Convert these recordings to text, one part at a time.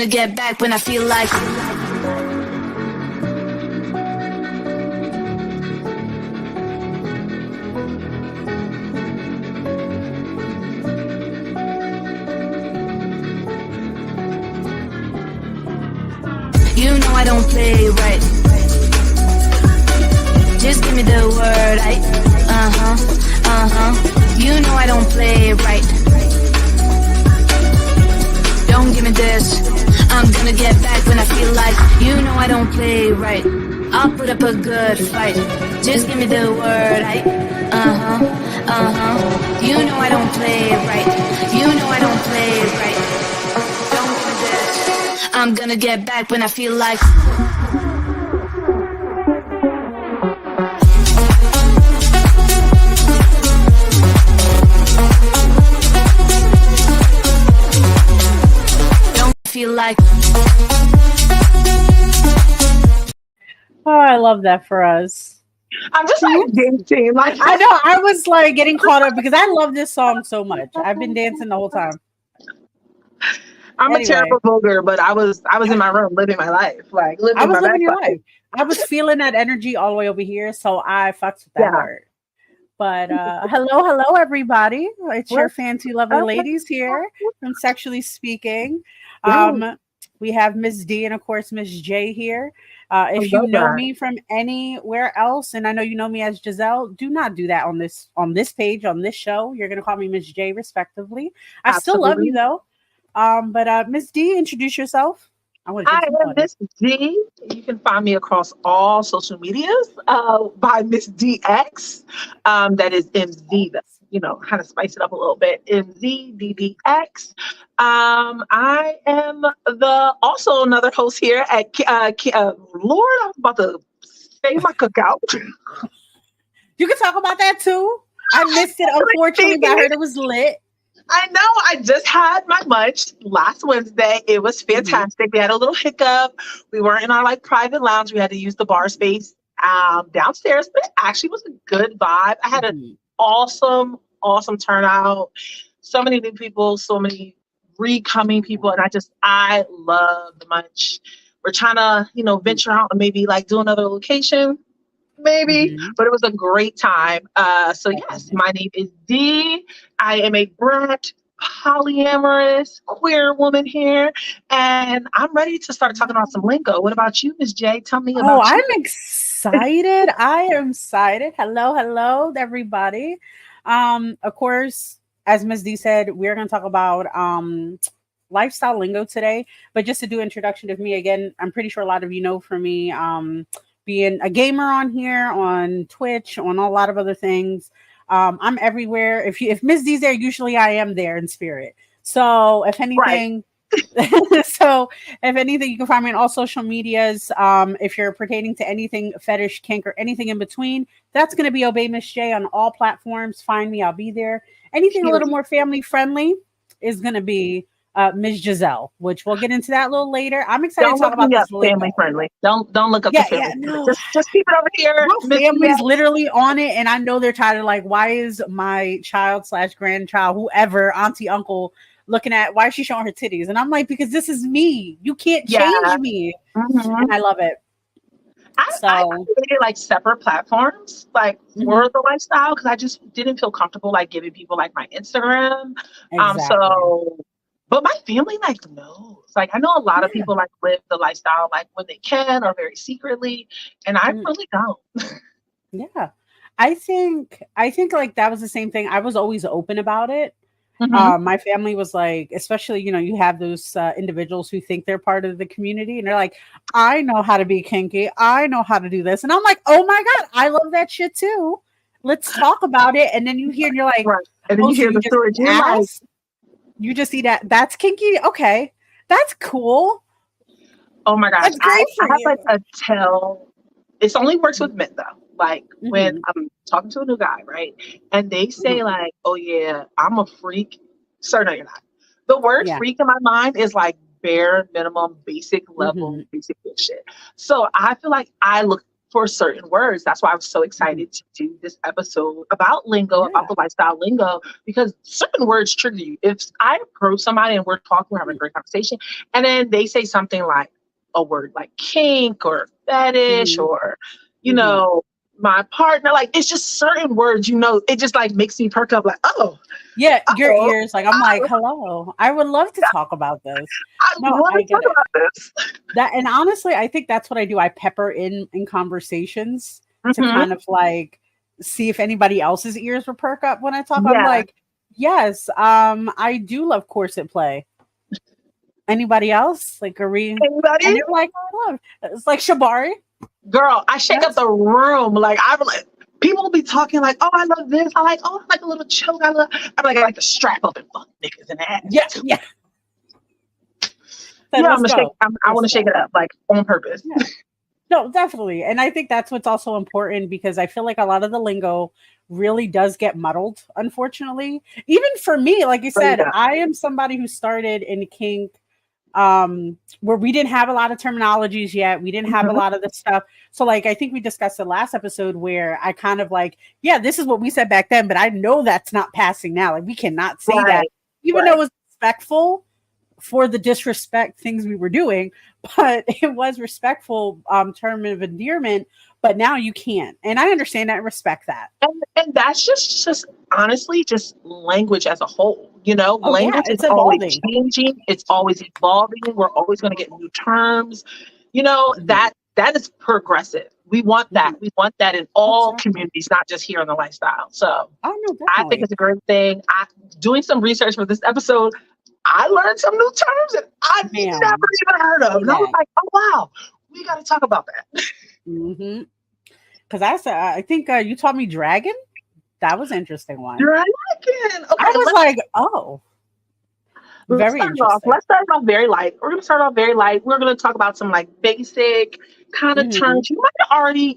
gonna get back when I feel like. You know I don't play right. Just give me the word, You know I don't play right. Don't give me this. I'm gonna get back when I feel like. You know I don't play right. I'll put up a good fight. Just give me the word, You know I don't play right. You know I don't play right. Don't give me this. I'm gonna get back when I feel like. Feel like. Oh, I love that for us. I'm just like dancing. Like I know, I was like getting caught up because I love this song so much. I've been dancing the whole time. I'm a terrible vulgar, but I was in my room living my life, like living. I was my living your life. life. I was feeling that energy all the way over here, so I fucked with that hard. But hello, everybody! It's your fancy, lovely ladies here from Sexually Speaking. We have Miss D and of course Miss J here. If you know me from anywhere else, and I know you know me as Giselle, do not do that on this page, on this show. You're gonna call me Miss J respectively. I still love you though. But Miss D, introduce yourself. I am Miss D. You can find me across all social medias by Miss DX. That is MZ. That's, kind of spice it up a little bit. MZDDX. I am also another host here at Lord, I was about to say my cookout. You can talk about that too. I missed it, unfortunately, but I heard it was lit. I know. I just had my lunch last Wednesday. It was fantastic. We had a little hiccup. We weren't in our private lounge. We had to use the bar space downstairs, but it actually was a good vibe. I had an awesome turnout. So many new people, so many recoming people, and I love the munch. We're trying to, venture out and maybe do another location. Maybe, but it was a great time. So yes, my name is Dee. I am a brat, polyamorous, queer woman here, and I'm ready to start talking about some lingo. What about you, Miss J? Tell me about you. I'm excited. I am excited. Hello, everybody. Of course, as Ms. D said, we're going to talk about lifestyle lingo today. But just to do introduction of me again, I'm pretty sure a lot of you know from me. Being a gamer on here, on Twitch, on a lot of other things. I'm everywhere. If Miss D's there, usually I am there in spirit. So if anything, you can find me on all social medias. If you're pertaining to anything fetish, kink, or anything in between, that's going to be Obey Miss J on all platforms. Find me, I'll be there. Anything a little more family friendly is going to be Ms. Giselle, which we'll get into that a little later. I'm excited to talk about this. Family friendly. Don't look up the family. No. Just keep it over here. My family's literally on it, and I know they're tired of why is my child/grandchild, whoever, auntie, uncle, looking at why is she showing her titties? And I'm like, because this is me. You can't change me. And I love it. I created separate platforms for the lifestyle because I just didn't feel comfortable giving people my Instagram. Exactly. But my family knows. I know a lot of people live the lifestyle when they can or very secretly, and I really don't. Yeah. I think that was the same thing. I was always open about it. My family was especially, you have those individuals who think they're part of the community and they're like, I know how to be kinky. I know how to do this. And I'm like, oh my God, I love that shit too. Let's talk about it. And then you hear and you're like, and then you hear the story. You just see that. That's kinky. Okay. That's cool. Oh my gosh. That's great I have a tell. It only works with men though. When I'm talking to a new guy, right? And they say oh yeah, I'm a freak. Sir, no, you're not. The word freak in my mind is bare minimum, basic level, basic shit. So I feel I look for certain words. That's why I was so excited to do this episode about lingo, about the lifestyle lingo, because certain words trigger you. If I approach somebody and we're talking, we're having a great conversation, and then they say something like a word like kink or fetish or, you know, my partner, like it's just certain words, you know, it just like makes me perk up like, oh. Yeah, your ears, like I'm like, hello, I would love to talk about this. I want to talk about this. That, and honestly, I think that's what I do. I pepper in conversations to kind of like see if anybody else's ears will perk up when I talk. I'm like, yes, I do love corset play. Anybody else? Like, are we? Anybody? And they're like, I love. It's like Shabari. Girl, I shake up the room. Like I'm like, people will be talking like, oh, I love this. I like a little choke. I'm like, I like to strap up and fuck niggas in the ass. Yeah. I want to shake it up like on purpose. Yeah. No, definitely. And I think that's what's also important, because I feel like a lot of the lingo really does get muddled, unfortunately. Even for me, like you said, I am somebody who started in kink where we didn't have a lot of terminologies yet. We didn't have a lot of this stuff. So like, I think we discussed the last episode where I kind of like, yeah, this is what we said back then, but I know that's not passing now. Like we cannot say that, even though it was respectful for the disrespect things we were doing, but it was respectful term of endearment. But now you can't, and I understand that and respect that. And that's just honestly just language as a whole. You know, language is always changing. It's always evolving. We're always going to get new terms. You know, that is progressive. We want that. We want that in all communities, not just here in the lifestyle. So I think it's a great thing. Doing some research for this episode, I learned some new terms that I've never even heard of. And I was like, oh, wow, we got to talk about that. Because I think you taught me dragon. That was an interesting one. Dragon. Okay, I was like, oh. Very interesting. Let's start off very light. We're going to start off very light. We're going to talk about some like basic kind of terms you might already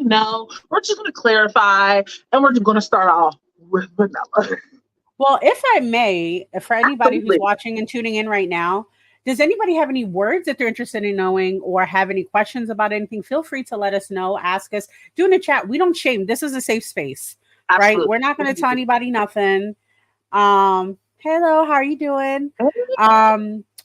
know. We're just going to clarify, and we're going to start off with vanilla. Well, if I may, for anybody who's watching and tuning in right now, does anybody have any words that they're interested in knowing or have any questions about anything? Feel free to let us know, ask us, do in the chat. We don't shame. This is a safe space, right? We're not going to tell anybody nothing. Hello, how are you doing?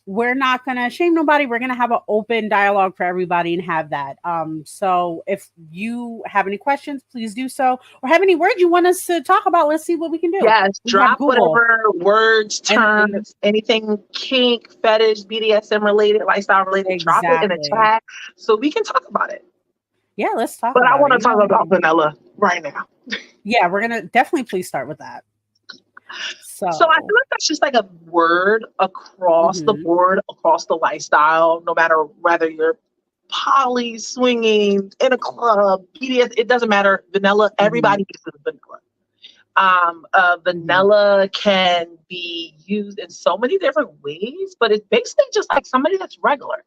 We're not going to shame nobody. We're going to have an open dialogue for everybody and have that. So if you have any questions, please do so. Or have any words you want us to talk about, let's see what we can do. Yes, drop whatever words, terms, anything kink, fetish, BDSM related, lifestyle related, drop it in the chat so we can talk about it. Yeah, let's talk about it. But I want to talk about vanilla right now. Yeah, we're going to definitely please start with that. So I feel like that's just like a word across the board, across the lifestyle, no matter whether you're poly, swinging, in a club, BDS, it doesn't matter. Vanilla, everybody uses vanilla. Vanilla can be used in so many different ways, but it's basically just like somebody that's regular.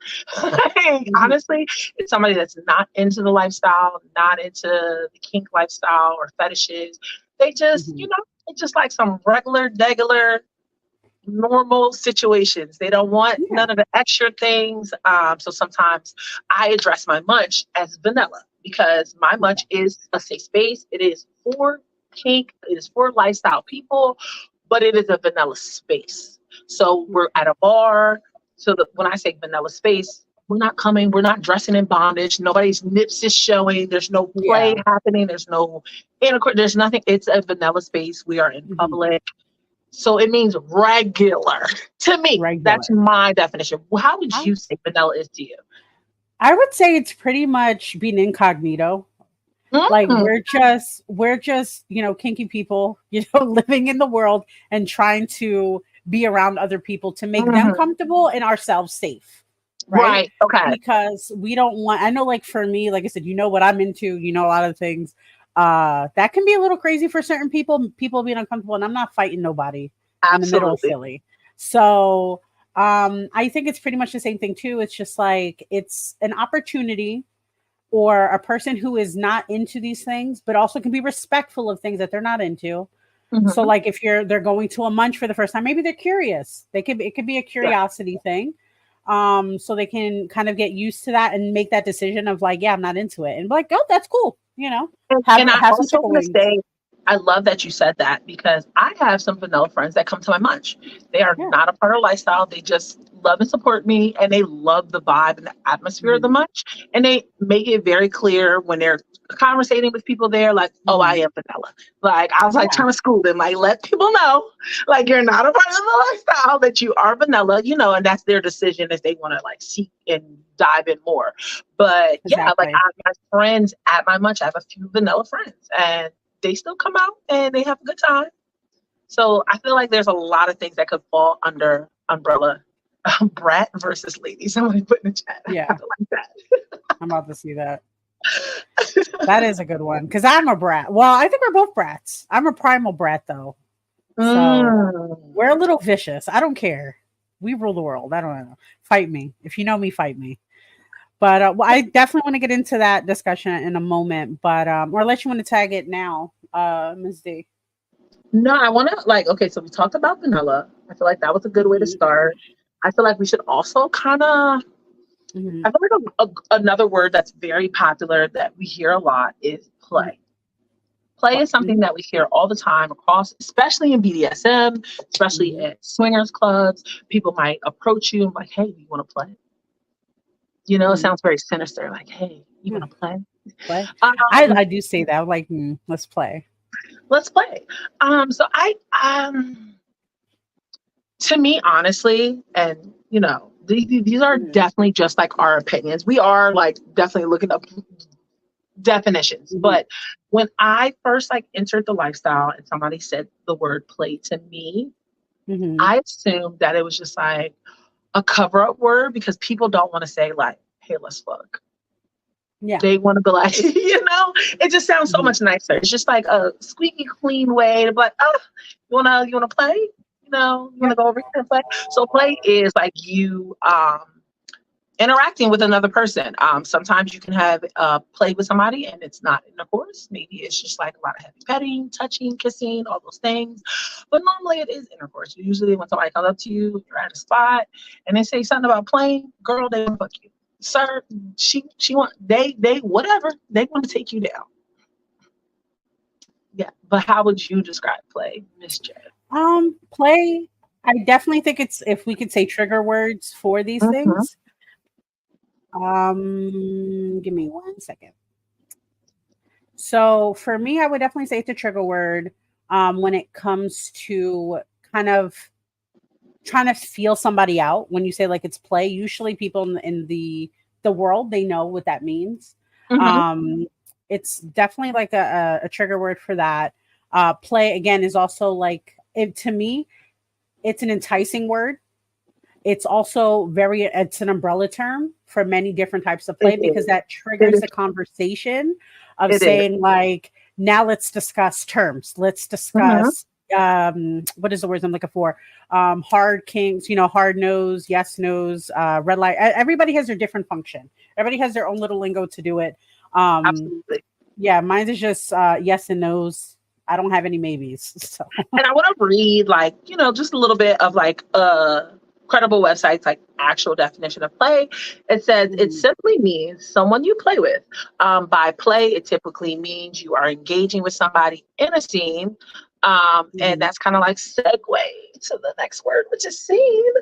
Honestly, it's somebody that's not into the lifestyle, not into the kink lifestyle or fetishes. They just, you know, it's just like some regular, normal situations. They don't want none of the extra things. So sometimes I address my munch as vanilla because my munch is a safe space. It is for kink. It is for lifestyle people, but it is a vanilla space. So we're at a bar. So when I say vanilla space, we're not dressing in bondage. Nobody's nips is showing. There's no play happening. There's no intercourse. There's nothing. It's a vanilla space. We are in public. So it means regular to me. That's my definition. How would you say vanilla is to you? I would say it's pretty much being incognito. Like we're just, you know, kinky people, you know, living in the world and trying to be around other people to make them comfortable and ourselves safe. Right. Okay. Because we don't want, I know, like for me, like I said, you know what I'm into, you know, a lot of things that can be a little crazy for certain people being uncomfortable, and I'm not fighting nobody in the middle of Philly. So I think it's pretty much the same thing too. It's just like, it's an opportunity or a person who is not into these things, but also can be respectful of things that they're not into. So like if they're going to a munch for the first time, maybe they're curious. It could be a curiosity thing. so they can kind of get used to that and make that decision of like, yeah, I'm not into it, and be like, oh, that's cool, And I have some also chicken want to wings. say, I love that you said that because I have some vanilla friends that come to my munch. They are not a part of lifestyle. They just love and support me, and they love the vibe and the atmosphere of the munch. And they make it very clear when they're conversating with people there, like, oh, I am vanilla. Like, I was like trying to school them, like, let people know, like, you're not a part of the lifestyle, that you are vanilla, and that's their decision if they want to like seek and dive in more. But yeah, like I have my friends at my munch. I have a few vanilla friends, and they still come out and they have a good time. So I feel like there's a lot of things that could fall under umbrella brat versus lady. Somebody put in the chat. Yeah, I like that. I'm about to see that. That is a good one because I'm a brat. Well, I think we're both brats. I'm a primal brat though, so we're a little vicious. I don't care. We rule the world. I don't know. Fight me if you know me. Fight me. But I definitely want to get into that discussion in a moment. But or unless you want to tag it now, Ms. D. No, I want to okay. So we talked about vanilla. I feel like that was a good way to start. I feel like we should also kind of. I feel like another word that's very popular that we hear a lot is play. Play is something that we hear all the time across, especially in BDSM, especially at swingers clubs. People might approach you and like, "Hey, you want to play?" It sounds very sinister. Like, "Hey, you want to play?" Play. I do say that. I'm like, let's play. Let's play. So to me, honestly, and these are definitely just like our opinions. We are like definitely looking up definitions. But when I first like entered the lifestyle and somebody said the word play to me, I assumed that it was just like a cover-up word because people don't want to say like, "Hey, let's fuck." Yeah. They want to be like, it just sounds so much nicer. It's just like a squeaky clean way to be like, "Oh, you wanna play? You wanna go over here and play?" So play is like you interacting with another person. Sometimes you can have play with somebody and it's not intercourse. Maybe it's just like a lot of heavy petting, touching, kissing, all those things. But normally it is intercourse. Usually when somebody comes up to you, you're at a spot and they say something about playing, girl, they want to fuck you. Sir, she want they whatever, they want to take you down. Yeah, but how would you describe play, Miss J? Play, I definitely think it's, if we could say trigger words for these things. Give me 1 second. So for me, I would definitely say it's a trigger word when it comes to kind of trying to feel somebody out. When you say like it's play, usually people in the world, they know what that means. It's definitely like a trigger word for that. Play again is also like, to me, it's an enticing word. It's also it's an umbrella term for many different types of play because that triggers the conversation of saying like, now let's discuss terms. Let's discuss what is the words I'm looking for? Hard kinks, hard nose, yes nose, red light. Everybody has their different function. Everybody has their own little lingo to do it. Absolutely. Yeah, mine is just yes and no's. I don't have any maybes. So. And I want to read like, just a little bit of like credible websites, like actual definition of play. It says it simply means someone you play with. By play, it typically means you are engaging with somebody in a scene. And that's kind of like segue to the next word, which is scene.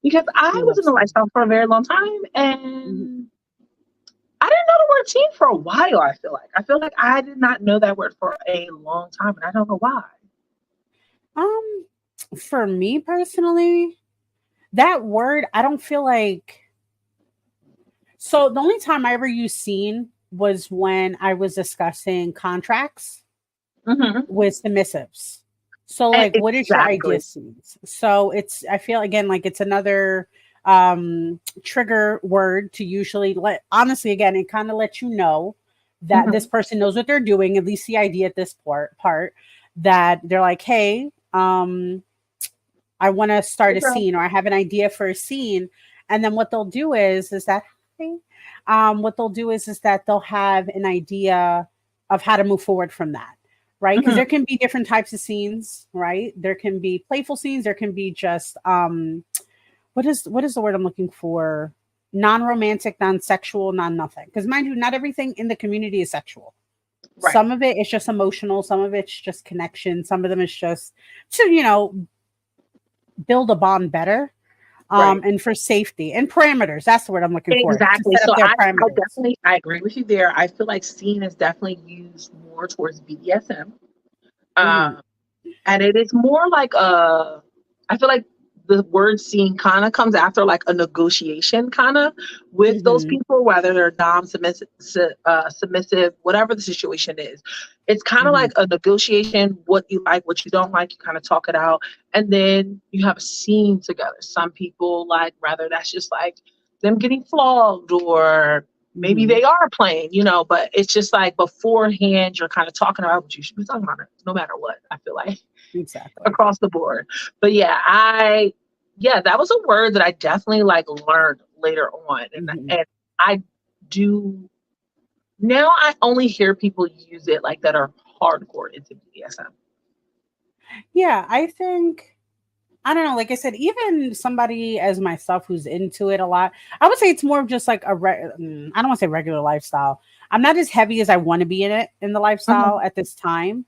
Because I was in the lifestyle for a very long time and I didn't know the word scene for a while, I feel like I did not know that word for a long time and I don't know why. For me personally, that word, I don't feel like. So the only time I ever used scene was when I was discussing contracts with submissives. So like, what is your idea scenes? So I feel again, like it's another trigger word to usually honestly, again, it kind of lets you know that this person knows what they're doing, at least the idea at this part that they're like, hey, I want to start a scene, or I have an idea for a scene. And then what they'll do is that they'll have an idea of how to move forward from that. Right. Because there can be different types of scenes, right? There can be playful scenes. There can be just what is the word I'm looking for? Non-romantic, non-sexual, non-nothing. Because mind you, not everything in the community is sexual. Right. Some of it is just emotional. Some of it's just connection. Some of them is just to, build a bond better. Right. And for safety and parameters. That's the word I'm looking for. Exactly. To set So up their I parameters. definitely I agree with you there. I feel like scene is definitely used more towards BDSM. Mhm. And it is more like I feel like the word scene kind of comes after like a negotiation kind of with those Mhm. people, whether they're submissive, submissive, whatever the situation is. It's kind of Mhm. like a negotiation, what you like, what you don't like, you kind of talk it out. And then you have a scene together. Some people like rather that's just like them getting flogged or maybe Mhm. they are playing, but it's just like beforehand, you're kind of talking about what you should be talking about no matter what, I feel like Exactly. across the board. But yeah, that was a word that I definitely like learned later on. Mhm. And I do now I only hear people use it like that are hardcore into BDSM. Yeah, I think I don't know. Like I said, even somebody as myself who's into it a lot, I would say it's more of just like I don't want to say regular lifestyle. I'm not as heavy as I want to be in it in the lifestyle Mhm. at this time,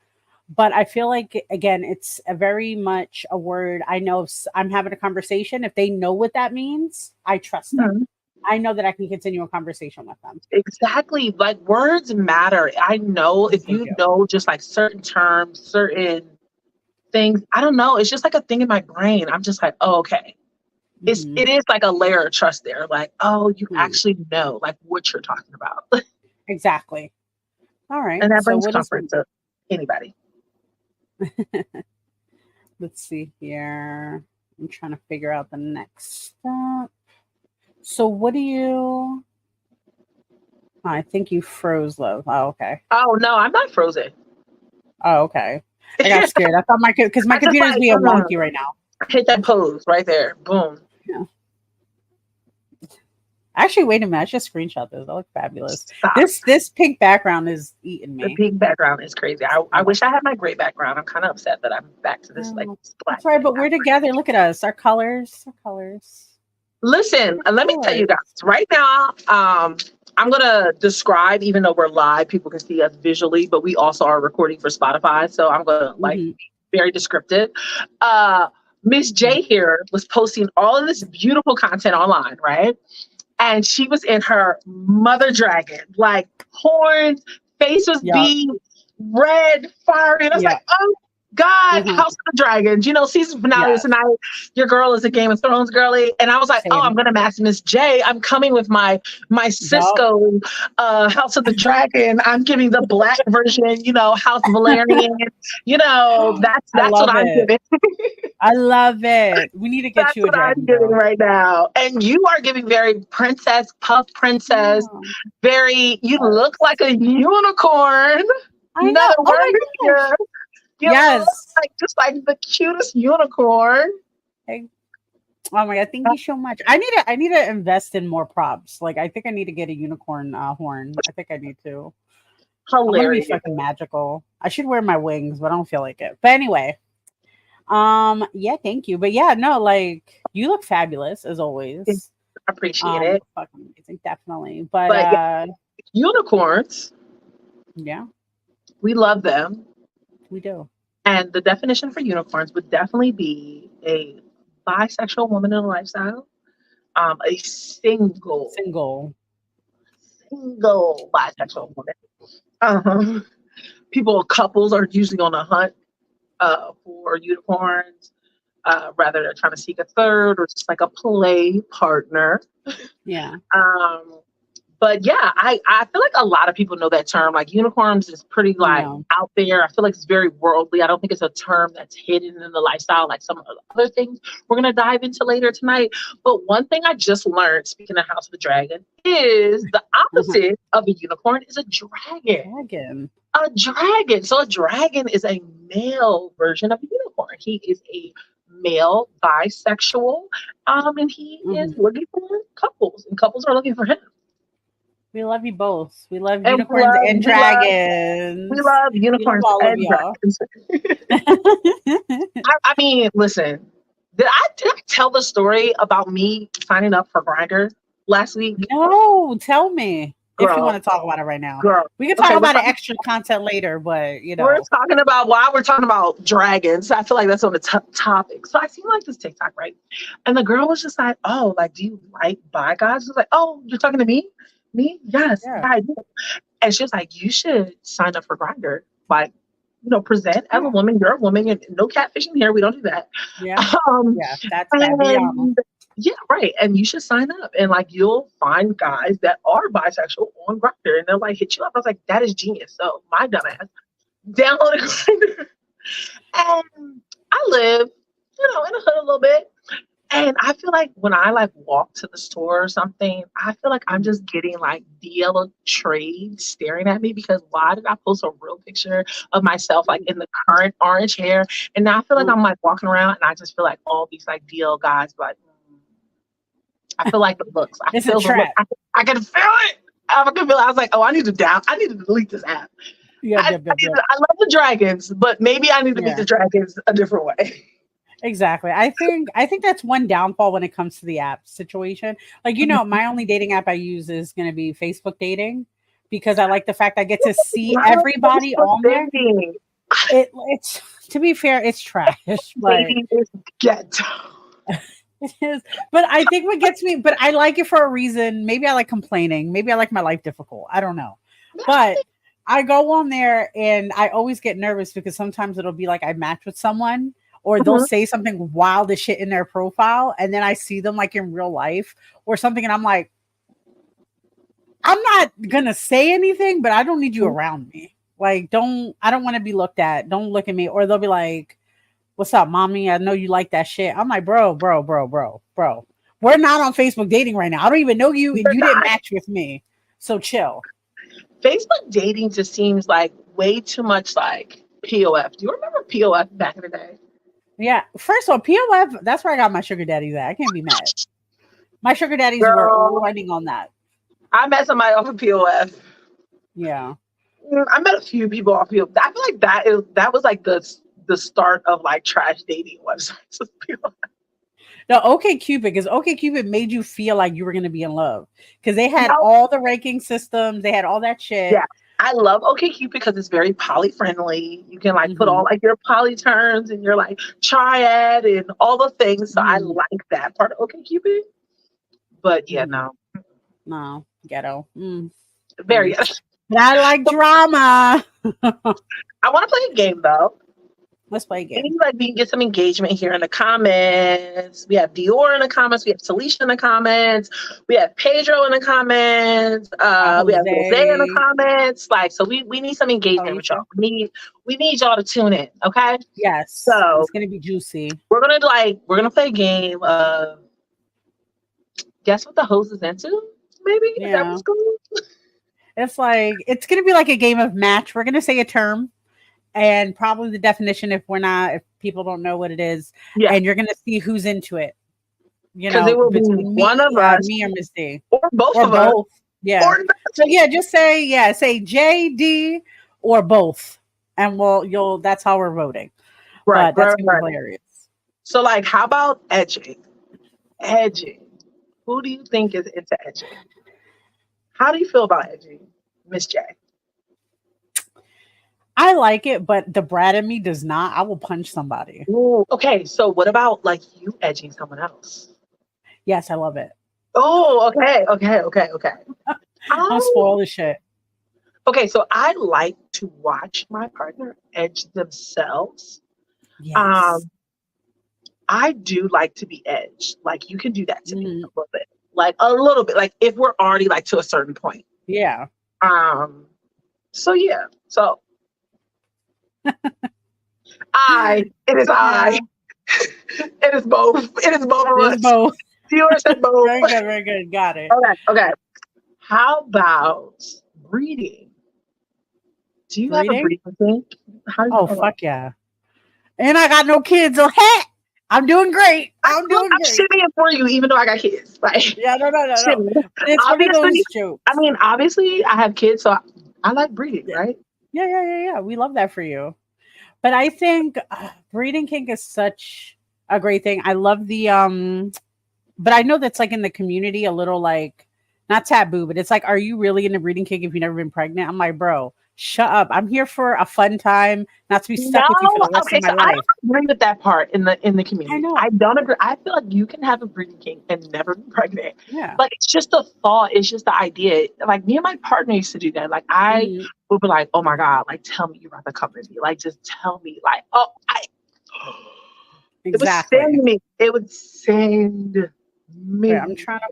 but I feel like again, it's a very much a word. I know if I'm having a conversation, if they know what that means, I trust them. Mhm. I know that I can continue a conversation with them. Exactly. Like words matter. I know if They you do. know just like certain terms, certain things, I don't know. It's just like a thing in my brain. I'm just like, oh, okay. Mhm. It is like a layer of trust there. Like, oh, you Mhm. actually know like what you're talking about. Exactly. All right. And that So brings what is comfort to anybody. let's see here. I'm trying to figure out the next step. So what do you I think you froze love. Oh, okay. Oh no, I'm not frozen. Oh, okay. I got I scared. I thought because my just computer's like being wonky right now. hit that pose right there. Boom. Yeah. Actually, wait a minute. I just screenshot this. That look fabulous. Stop. This pink background is eating The me. pink background is crazy. I I love wish I had my gray background. I'm kind of upset that I'm back to this like it. black That's right, thing. but we're together. Look at us. Our colors. Our colors. Listen, let me tell you guys right now. I'm gonna describe, even though we're live, people can see us visually, but we also are recording for Spotify. So I'm gonna like Mm-hmm. be very descriptive. Uh, Miss J here was posting all of this beautiful content online, right? And she was in her mother dragon, like horns, face was Yeah. beat, red, fiery. And I was Yeah. like, oh God, Mm-hmm. House of the Dragons. Season finale is Yes. tonight. Your girl is a Game of Thrones girly. And I was like, oh, Same. I'm gonna match Miss J. I'm coming with my Yup. Cisco House of the Dragon. I'm giving the black version, House Valerian. I That's what love I'm it. giving. I love it. We need to get That's you a what I'm dragon, giving girl. right now. And you are giving very princess, puff princess, Yeah. you look like a unicorn. I know. Another Oh word my gosh. here. You look Yes. like just like the cutest unicorn. Hey, oh my god, thank you so much. I need to invest in more props. Like I think I need to get a unicorn horn. I think I need to. I'm gonna be Hilarious. fucking magical. I should wear my wings, but I don't feel like it. But anyway, yeah, thank you. But yeah, no, like you look fabulous as always. Appreciate it. Fucking amazing, definitely. But But yeah, unicorns, yeah, we love them. we do. And the definition for unicorns would definitely be a bisexual woman in a lifestyle, a Single. single bisexual woman. Uh-huh. Couples are usually on a hunt for unicorns. Rather they're trying to seek a third or just like a play partner. Yeah. But yeah, I feel like a lot of people know that term. Like unicorns is pretty like Yeah. out there. I feel like it's very worldly. I don't think it's a term that's hidden in the lifestyle like some of the other things we're gonna dive into later tonight. But one thing I just learned, speaking of House of the Dragon, is the opposite of a unicorn is a dragon. Dragon. A dragon. So a dragon is a male version of a unicorn. He is a male bisexual, and he is looking for couples, and couples are looking for him. We love you both. We love And unicorns and dragons. we love We love unicorns all of and y'all. dragons. I mean, listen, Did I tell the story about me signing up for Grindr last week? No, tell me if you Girl, want to talk about it right now. girl. We can Okay, talk about it extra content later, but we're talking about while we're talking about dragons. I feel like that's on the topic. So I seen like this TikTok, right? And the girl was just like, "Oh, like, do you like bi guys?" I was like, "Oh, you're talking to me? Me? Yes, yeah, yeah, I do." And she was like, "You should sign up for Grindr. Like, present as a woman. You're a woman, and no catfishing here. We don't do that." yeah, Um, yeah. That's that. Be honest. and yeah, right. And you should sign up, and like you'll find guys that are bisexual on Grindr, and they'll like hit you up. I was like, that is genius. So my dumbass downloaded Grindr, and I live, in the hood a little bit. And I feel like when I like walk to the store or something, I feel like I'm just getting like DL trade staring at me because why did I post a real picture of myself like in the current orange hair? And now I feel like I'm like walking around and I just feel like all these like DL guys like I feel like the looks. I It's feel a the look. trap. I can feel it. I can feel it. I was like, oh, I need to delete this app. I love the dragons, but maybe I need to meet the dragons a different way. Exactly. I think that's one downfall when it comes to the app situation. Like, my only dating app I use is going to be Facebook dating because I like the fact I get to see everybody on there. It's to be fair, it's trash. But it's ghetto. It is. But I think what gets me, but I like it for a reason. Maybe I like complaining. Maybe I like my life difficult. I don't know. But I go on there and I always get nervous because sometimes it'll be like I match with someone or they'll say something wild as shit in their profile. And then I see them like in real life or something. And I'm like, I'm not going to say anything, but I don't need you around me. Like, I don't want to be looked at. Don't look at me. Or they'll be like, what's up, mommy? I know you like that shit. I'm like, bro. We're not on Facebook dating right now. I don't even know you and you didn't match with me. So chill. Facebook dating just seems like way too much like POF. Do you remember POF back in the day? Yeah. First of all, POF, that's where I got my sugar daddies at. I can't be mad. My sugar daddies were running on that. I met somebody off of POF. Yeah. I met a few people off POF. I feel like that was like the start of like trash dating websites. No, OkCupid, because OkCupid made you feel like you were going to be in love because they had all the ranking systems. They had all that shit. Yeah. I love OkCupid because it's very poly friendly. You can like put all like your poly terms and your like triad and all the things. So I like that part of OkCupid. But yeah, no, ghetto. Very ghetto. But I like drama. I want to play a game though. Let's play a game. Maybe like we can get some engagement here in the comments. We have Dior in the comments. We have Talisha in the comments. We have Pedro in the comments. We have Jose in the comments. Like, so we need some engagement with y'all. We need y'all to tune in. Okay. Yes. So it's gonna be juicy. We're gonna play a game of guess what the host is into. Maybe is that what's going on? It's like it's gonna be like a game of match. We're gonna say a term. And probably the definition if people don't know what it is, and you're gonna see who's into it. Because it will be one of us, me or Miss D, or both of us. Yeah. So just say JD or both, and that's how we're voting. Right. But that's hilarious. So like, how about edging? Edging. Who do you think is into edging? How do you feel about edging, Miss J? I like it, but the brat in me does not. I will punch somebody. Ooh, okay, so what about like you edging someone else? Yes, I love it. Oh, okay. I'll spoil the shit. Okay, so I like to watch my partner edge themselves. Yes. I do like to be edged. Like you can do that to me a little bit. Like a little bit. Like if we're already like to a certain point. Yeah. So yeah. So it is I. It is both. It is both of us. Both. You said both. Very good. Got it. Okay. How about breeding? Do you have a breeding thing? Fuck yeah. And I got no kids, so heck, I'm doing great. I'm great. I'm shimmying for you, even though I got kids. Like, no. It's obviously, obviously, I have kids, so I like breeding, right? Yeah. We love that for you. But I think breeding kink is such a great thing. I love the but I know that's like in the community a little like not taboo, but it's like, are you really into breeding kink if you've never been pregnant? I'm like, bro, shut up. I'm here for a fun time, not to be stuck with you for the rest Okay, of my so I life. don't agree with that part in the I community. know. I don't agree. I feel like you can have a breeding kink and never be pregnant. Yeah. Like it's just the thought, it's just the idea. Like me and my partner used to do that. Like I Mhm. would be like, oh my God, like tell me you're about to come with me. Like just tell me. Like, oh it would Exactly. send me. It would send me. Wait, I'm trying to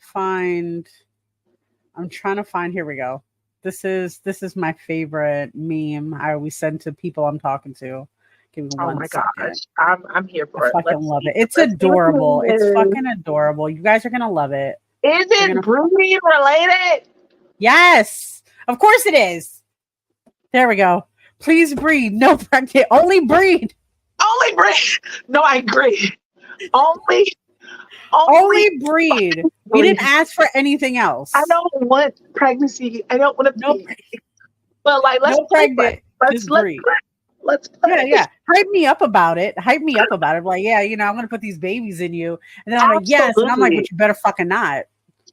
find here we go. This is my favorite meme I always send to people I'm talking to. Give me Oh one my second. gosh. I'm here for I it. fucking Let's love see. it. It's Let's see what adorable. it It's is. fucking adorable. You guys are gonna love it. Is You're it gonna breeding related? Yes, of course it is. There we go. Please breed. No pregnant. Only breed. Only breed. No, I agree. Only Breed. We didn't ask for anything else. I don't want pregnancy. I don't want to No, be. But like, let's no play. pregnant. Just Let's breed. play. Let's play. Yeah. Hype me up about it. Like, yeah, I'm gonna put these babies in you. And then I'm like, yes. And I'm like, Absolutely. but you better fucking not.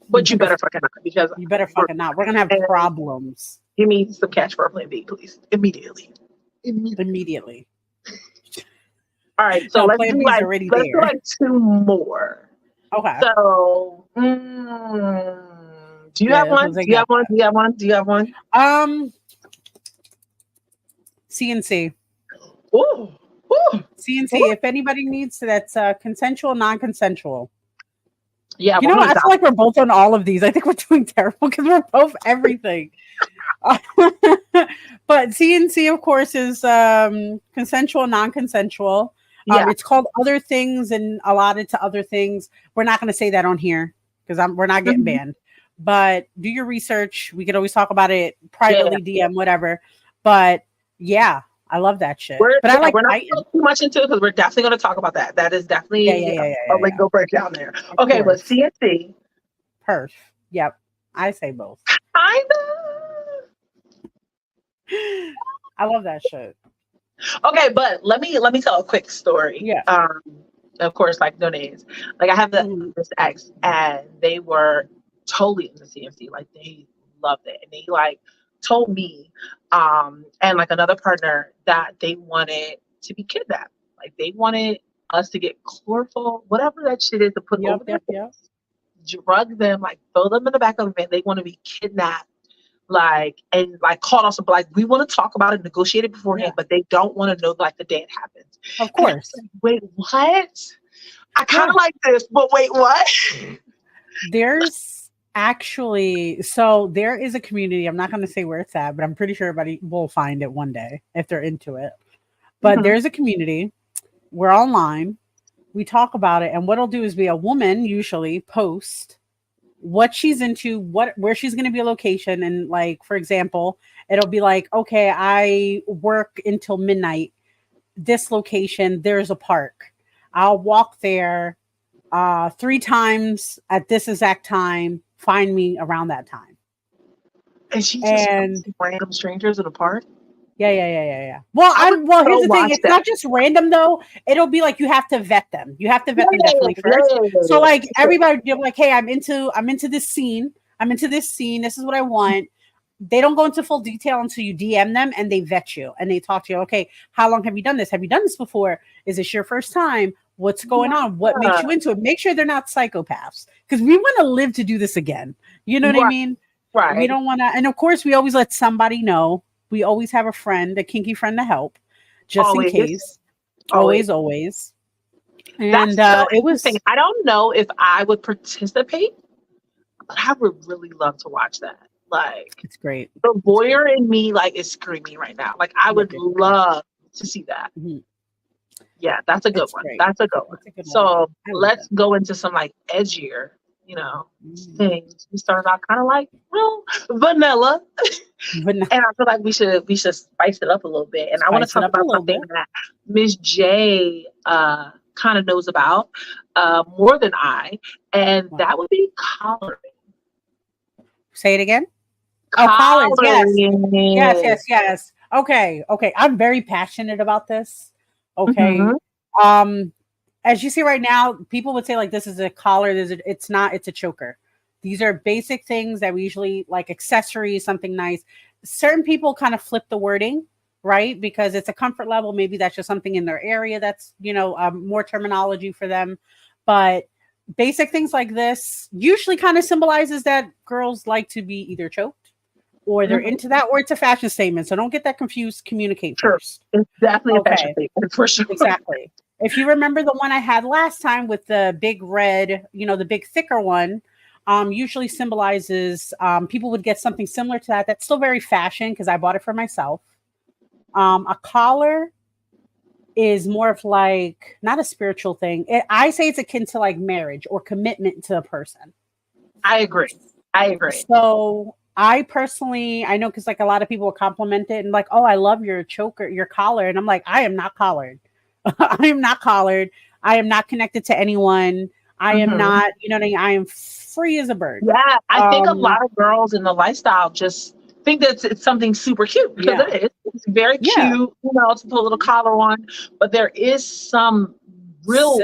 But you better fucking not, because You better fucking not. We're gonna have problems. Give me some cash for a plan B, please. Immediately. Immediately. All right. So No, let's plan do B's like already let's do there. like two more. Okay. So do you have one? Do you have one? Do you have one? Do you have one? CNC. Ooh. CNC. If anybody needs to, that's consensual, non-consensual. Yeah. You know, I feel like we're both on all of these. I think we're doing terrible because we're both everything. But CNC, of course, is consensual, non-consensual. Yeah. It's called other things and allotted to other things. We're not going to say that on here because we're not getting banned. But do your research. We could always talk about it privately, DM, whatever. But yeah, I love that shit. We're not going too much into it because we're definitely going to talk about that. That is definitely a lingo breakdown there. Okay, but CNC. Perf. Yep. I say both. I know. I love that shit. Okay, but let me tell a quick story. Yeah. Of course, like no names. Like I have this ex, and they were totally in the CNC. Like they loved it, and they like told me, and like another partner that they wanted to be kidnapped. Like they wanted us to get chlorophyll, whatever that shit is, to put over their face, drug them, like throw them in the back of the van. They want to be kidnapped. Like and like called us like we want to talk about it, negotiate it beforehand, but they don't want to know like the day it happens. Of course. Like, wait, what? I kind of like this, but wait, what? There's actually there is a community. I'm not going to say where it's at, but I'm pretty sure everybody will find it one day if they're into it. But there's a community. We're online. We talk about it, and what it'll do is be a woman usually post what she's into, where she's going to be a location. And like, for example, it'll be like, okay, I work until midnight. This location, there's a park. I'll walk there 3 times at this exact time. Find me around that time. And she just random strangers in a park. Yeah. Well, here's the thing. It's not just random though. It'll be like you have to vet them. You have to vet them definitely first. So like everybody, you're like, hey, I'm into this scene. This is what I want. They don't go into full detail until you DM them and they vet you and they talk to you. Okay, how long have you done this? Have you done this before? Is this your first time? What's going on? What makes you into it? Make sure they're not psychopaths because we want to live to do this again. You know what I mean? Right. We don't want to. And of course, we always let somebody know. We always have a kinky friend to help, just in case. Always. And it was. I don't know if I would participate, but I would really love to watch that. Like, it's great. The voyeur in me, like, is screaming right now. Like, I would love to see that. Mm-hmm. Yeah, that's a good one. Great. That's a good one. So let's go into some like edgier, things. We started out kind of like real vanilla. And I feel like we should spice it up a little bit. And I want to talk about something that Miss J kind of knows about more than I, and that would be collaring. Say it again. Collaring. Yes. Okay. I'm very passionate about this. Okay. as you see right now, people would say like this is a collar. It's not. It's a choker. These are basic things that we usually like accessories, something nice. Certain people kind of flip the wording, right? Because it's a comfort level. Maybe that's just something in their area that's, more terminology for them. But basic things like this usually kind of symbolizes that girls like to be either choked or they're into that, or it's a fashion statement. So don't get that confused. Communicate first. It's definitely a fashion statement for sure. Exactly. If you remember the one I had last time with the big red, the big thicker one, usually symbolizes people would get something similar to that. That's still very fashion because I bought it for myself. A collar is more of like not a spiritual thing. I say it's akin to like marriage or commitment to a person. I agree. So I personally, I know because like a lot of people will compliment it and like, oh, I love your choker, your collar. And I'm like, I am not collared. I am not collared. I am not connected to anyone. I am not, I am free as a bird. Yeah, I think a lot of girls in the lifestyle just think that it's something super cute because it is. It's very cute, to put a little collar on, but there is some real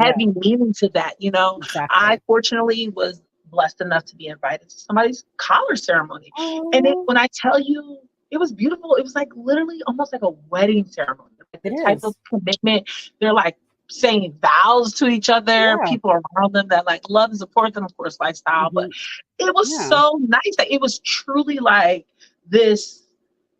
heavy meaning to that. Exactly. I fortunately was blessed enough to be invited to somebody's collar ceremony, and when I tell you, it was beautiful. It was like literally almost like a wedding ceremony. Like the type of commitment. They're like saying vows to each other, people around them that like love and support them, of course, lifestyle. But it was so nice that it was truly like this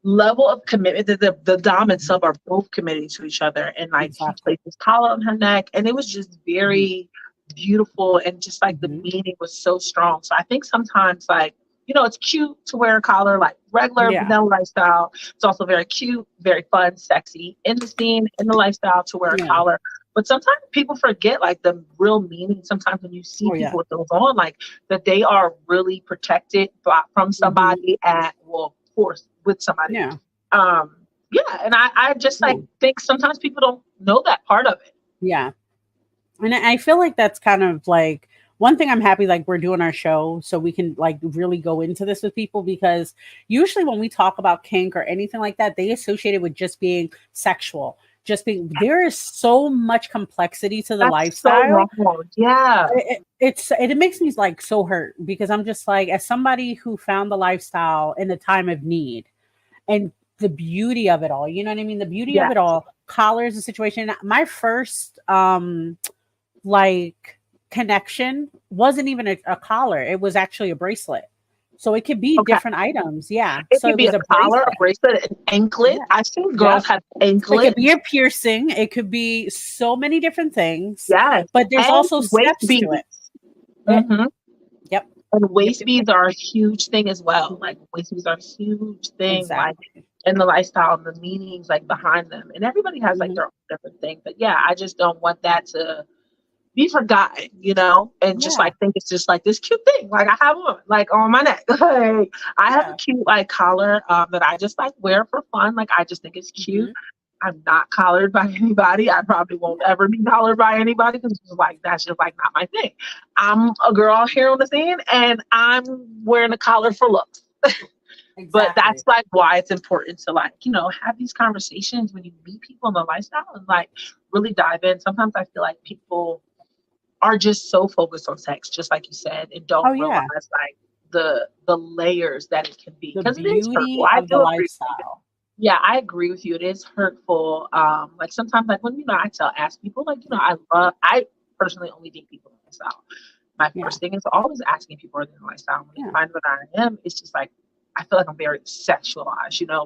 level of commitment that the dom and sub are both committing to each other. And like he placed his collar on her neck, and it was just very beautiful, and just like the meaning was so strong. So I think sometimes like, it's cute to wear a collar, like regular vanilla lifestyle. It's also very cute, very fun, sexy in the scene, in the lifestyle to wear a collar. But sometimes people forget like the real meaning. Sometimes when you see people with those on, like that they are really protected from somebody of course, with somebody. And I just like think sometimes people don't know that part of it. Yeah. And I feel like that's kind of like one thing I'm happy like we're doing our show so we can like really go into this with people, because usually when we talk about kink or anything like that, they associate it with just being sexual. There is so much complexity to the lifestyle. So it makes me like so hurt, because I'm just like, as somebody who found the lifestyle in the time of need and the beauty of it all, you know what I mean? The beauty of it all, collars, the situation. My first like connection wasn't even a collar. It was actually a bracelet. So it could be different items. Yeah. It could be a collar, a bracelet, an anklet. Yeah. I've seen girls have anklets. It could be a piercing. It could be so many different things. Yeah. But there's also steps to it. Yep. And waist beads are a huge thing as well. Like waist beads are a huge thing. Like in the lifestyle and the meanings like behind them. And everybody has like their own different thing. But yeah, I just don't want that to be forgotten, and just like think it's just like this cute thing like I have on my neck. Like I have a cute like collar that I just like wear for fun. Like I just think it's cute. I'm not collared by anybody. I probably won't ever be collared by anybody because it's like that's just like not my thing. I'm a girl here on the scene and I'm wearing a collar for looks. But that's like why it's important to like, have these conversations when you meet people in the lifestyle and like really dive in. Sometimes I feel like people are just so focused on sex, just like you said, and don't realize like the layers that it can be. Because it is hurtful. I do agree. Yeah, I agree with you. It is hurtful. Like sometimes, like when I ask people, like I personally only date people in the lifestyle. My first thing is always asking people are they in the lifestyle. When they find what I am, it's just like I feel like I'm very sexualized.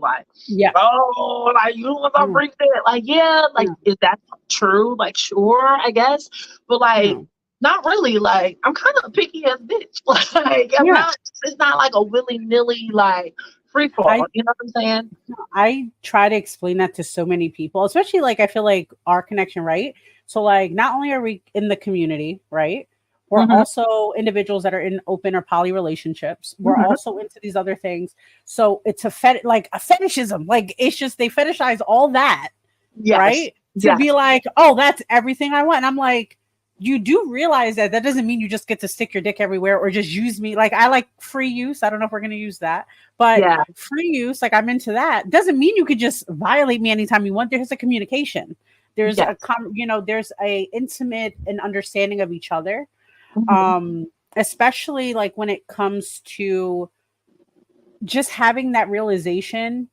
Like like you want to freak it, like is that true? Like sure, I guess, but like. Not really. Like I'm kind of a picky ass bitch. Like I'm not. It's not like a willy-nilly like free fall. You know what I'm saying? I try to explain that to so many people, especially like I feel like our connection, right? So like not only are we in the community, right? We're also individuals that are in open or poly relationships. We're also into these other things. So it's like a fetishism. Like it's just they fetishize all that, right? To be like, oh, that's everything I want. And I'm like. You do realize that doesn't mean you just get to stick your dick everywhere or just use me. Like I like free use. I don't know if we're going to use that, but free use, like I'm into that. Doesn't mean you could just violate me anytime you want. There's a communication. There's Yes. there's a intimate and understanding of each other. Mhm. Especially like when it comes to just having that realization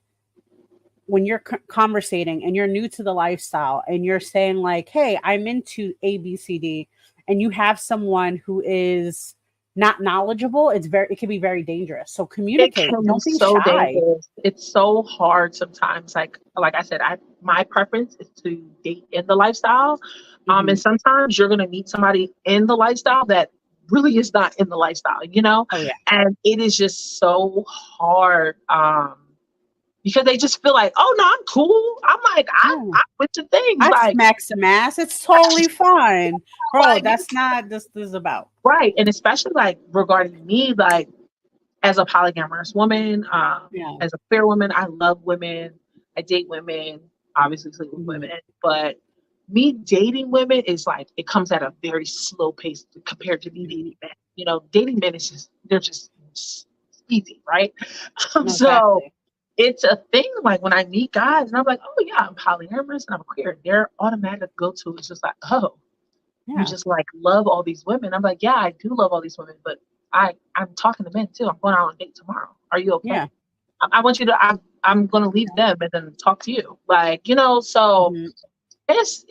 when you're conversating and you're new to the lifestyle and you're saying like, hey, I'm into ABCD, and you have someone who is not knowledgeable, it can be very dangerous. So It communicate, can be don't be so shy. dangerous. It's so hard sometimes. Like I said, my preference is to date in the lifestyle. Mhm. And sometimes you're gonna meet somebody in the lifestyle that really is not in the lifestyle, Oh yeah. And it is just so hard. Because they just feel like, oh no, I'm cool. I'm like, Yeah. I'm with the things. I Like, smack some ass. It's totally fine. Bro, like that's not this is about. right. And especially like regarding me, like as a polyamorous woman, Yeah. as a queer woman, I love women. I date women, obviously sleep with Mhm. women, but me dating women is like it comes at a very slow pace compared to me Mhm. dating men. Dating men is just easy, right? No, So exactly. it's a thing like when I meet guys and I'm like, oh yeah, I'm polyamorous and I'm queer. Their automatic go to is just like, oh, you Yeah. just like love all these women. I'm like, yeah, I do love all these women, but I'm talking to men too. I'm going out on a date tomorrow. Are you okay? Yeah. I want you to. I'm going to leave them and then talk to you. Like so Mhm. it's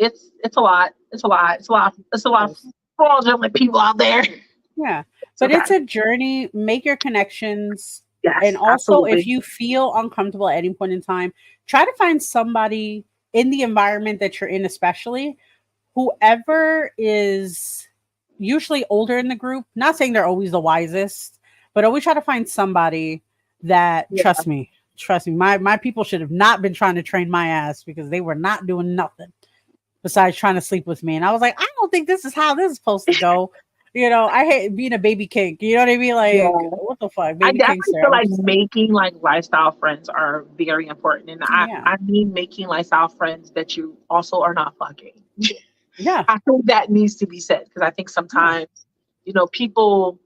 a lot. It's a lot. It's a lot of Yes. fraudulent people out there. Yeah. It's But okay. it's a journey. Make your connections. And Yes, also, if absolutely. you feel uncomfortable at any point in time, try to find somebody in the environment that you're in, especially whoever is usually older in the group. Not saying they're always the wisest, but always try to find somebody that, Yeah. trust me, my people should have not been trying to train my ass because they were not doing nothing besides trying to sleep with me. And I was like, I don't think this is how this is supposed to go. I hate being a baby kink. You know what I mean? Like, Yeah. what the fuck? I Baby definitely kinkster. feel I was like just like, making like lifestyle friends are very important, and yeah. I mean making lifestyle friends that you also are not fucking. Yeah. I think that needs to be said because I think Yeah. sometimes people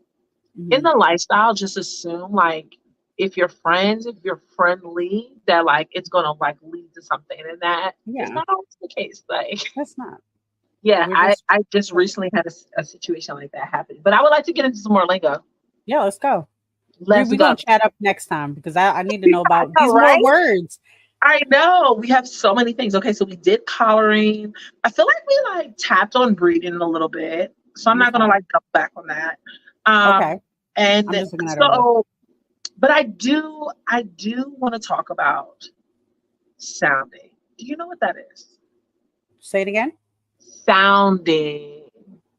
in Mhm. the lifestyle just assume like if you're friends, if you're friendly, that like it's gonna like lead to something, and that is Yeah. not always the case. Like, That's not. yeah, We're I just, I just recently had a situation like that happen, but I would like to get into some more lingo. yeah, let's go. Let's We're go. going to chat up next time because I need to know about All these more right. words. I know we have so many things. Okay, so we did collaring. I feel like we like tapped on breeding a little bit, so I'm not gonna Okay. like go back on that. Um, Okay. and I'm just looking at it over. so, but I do want to talk about sounding. Do you know what that is? Say it again. Sounding.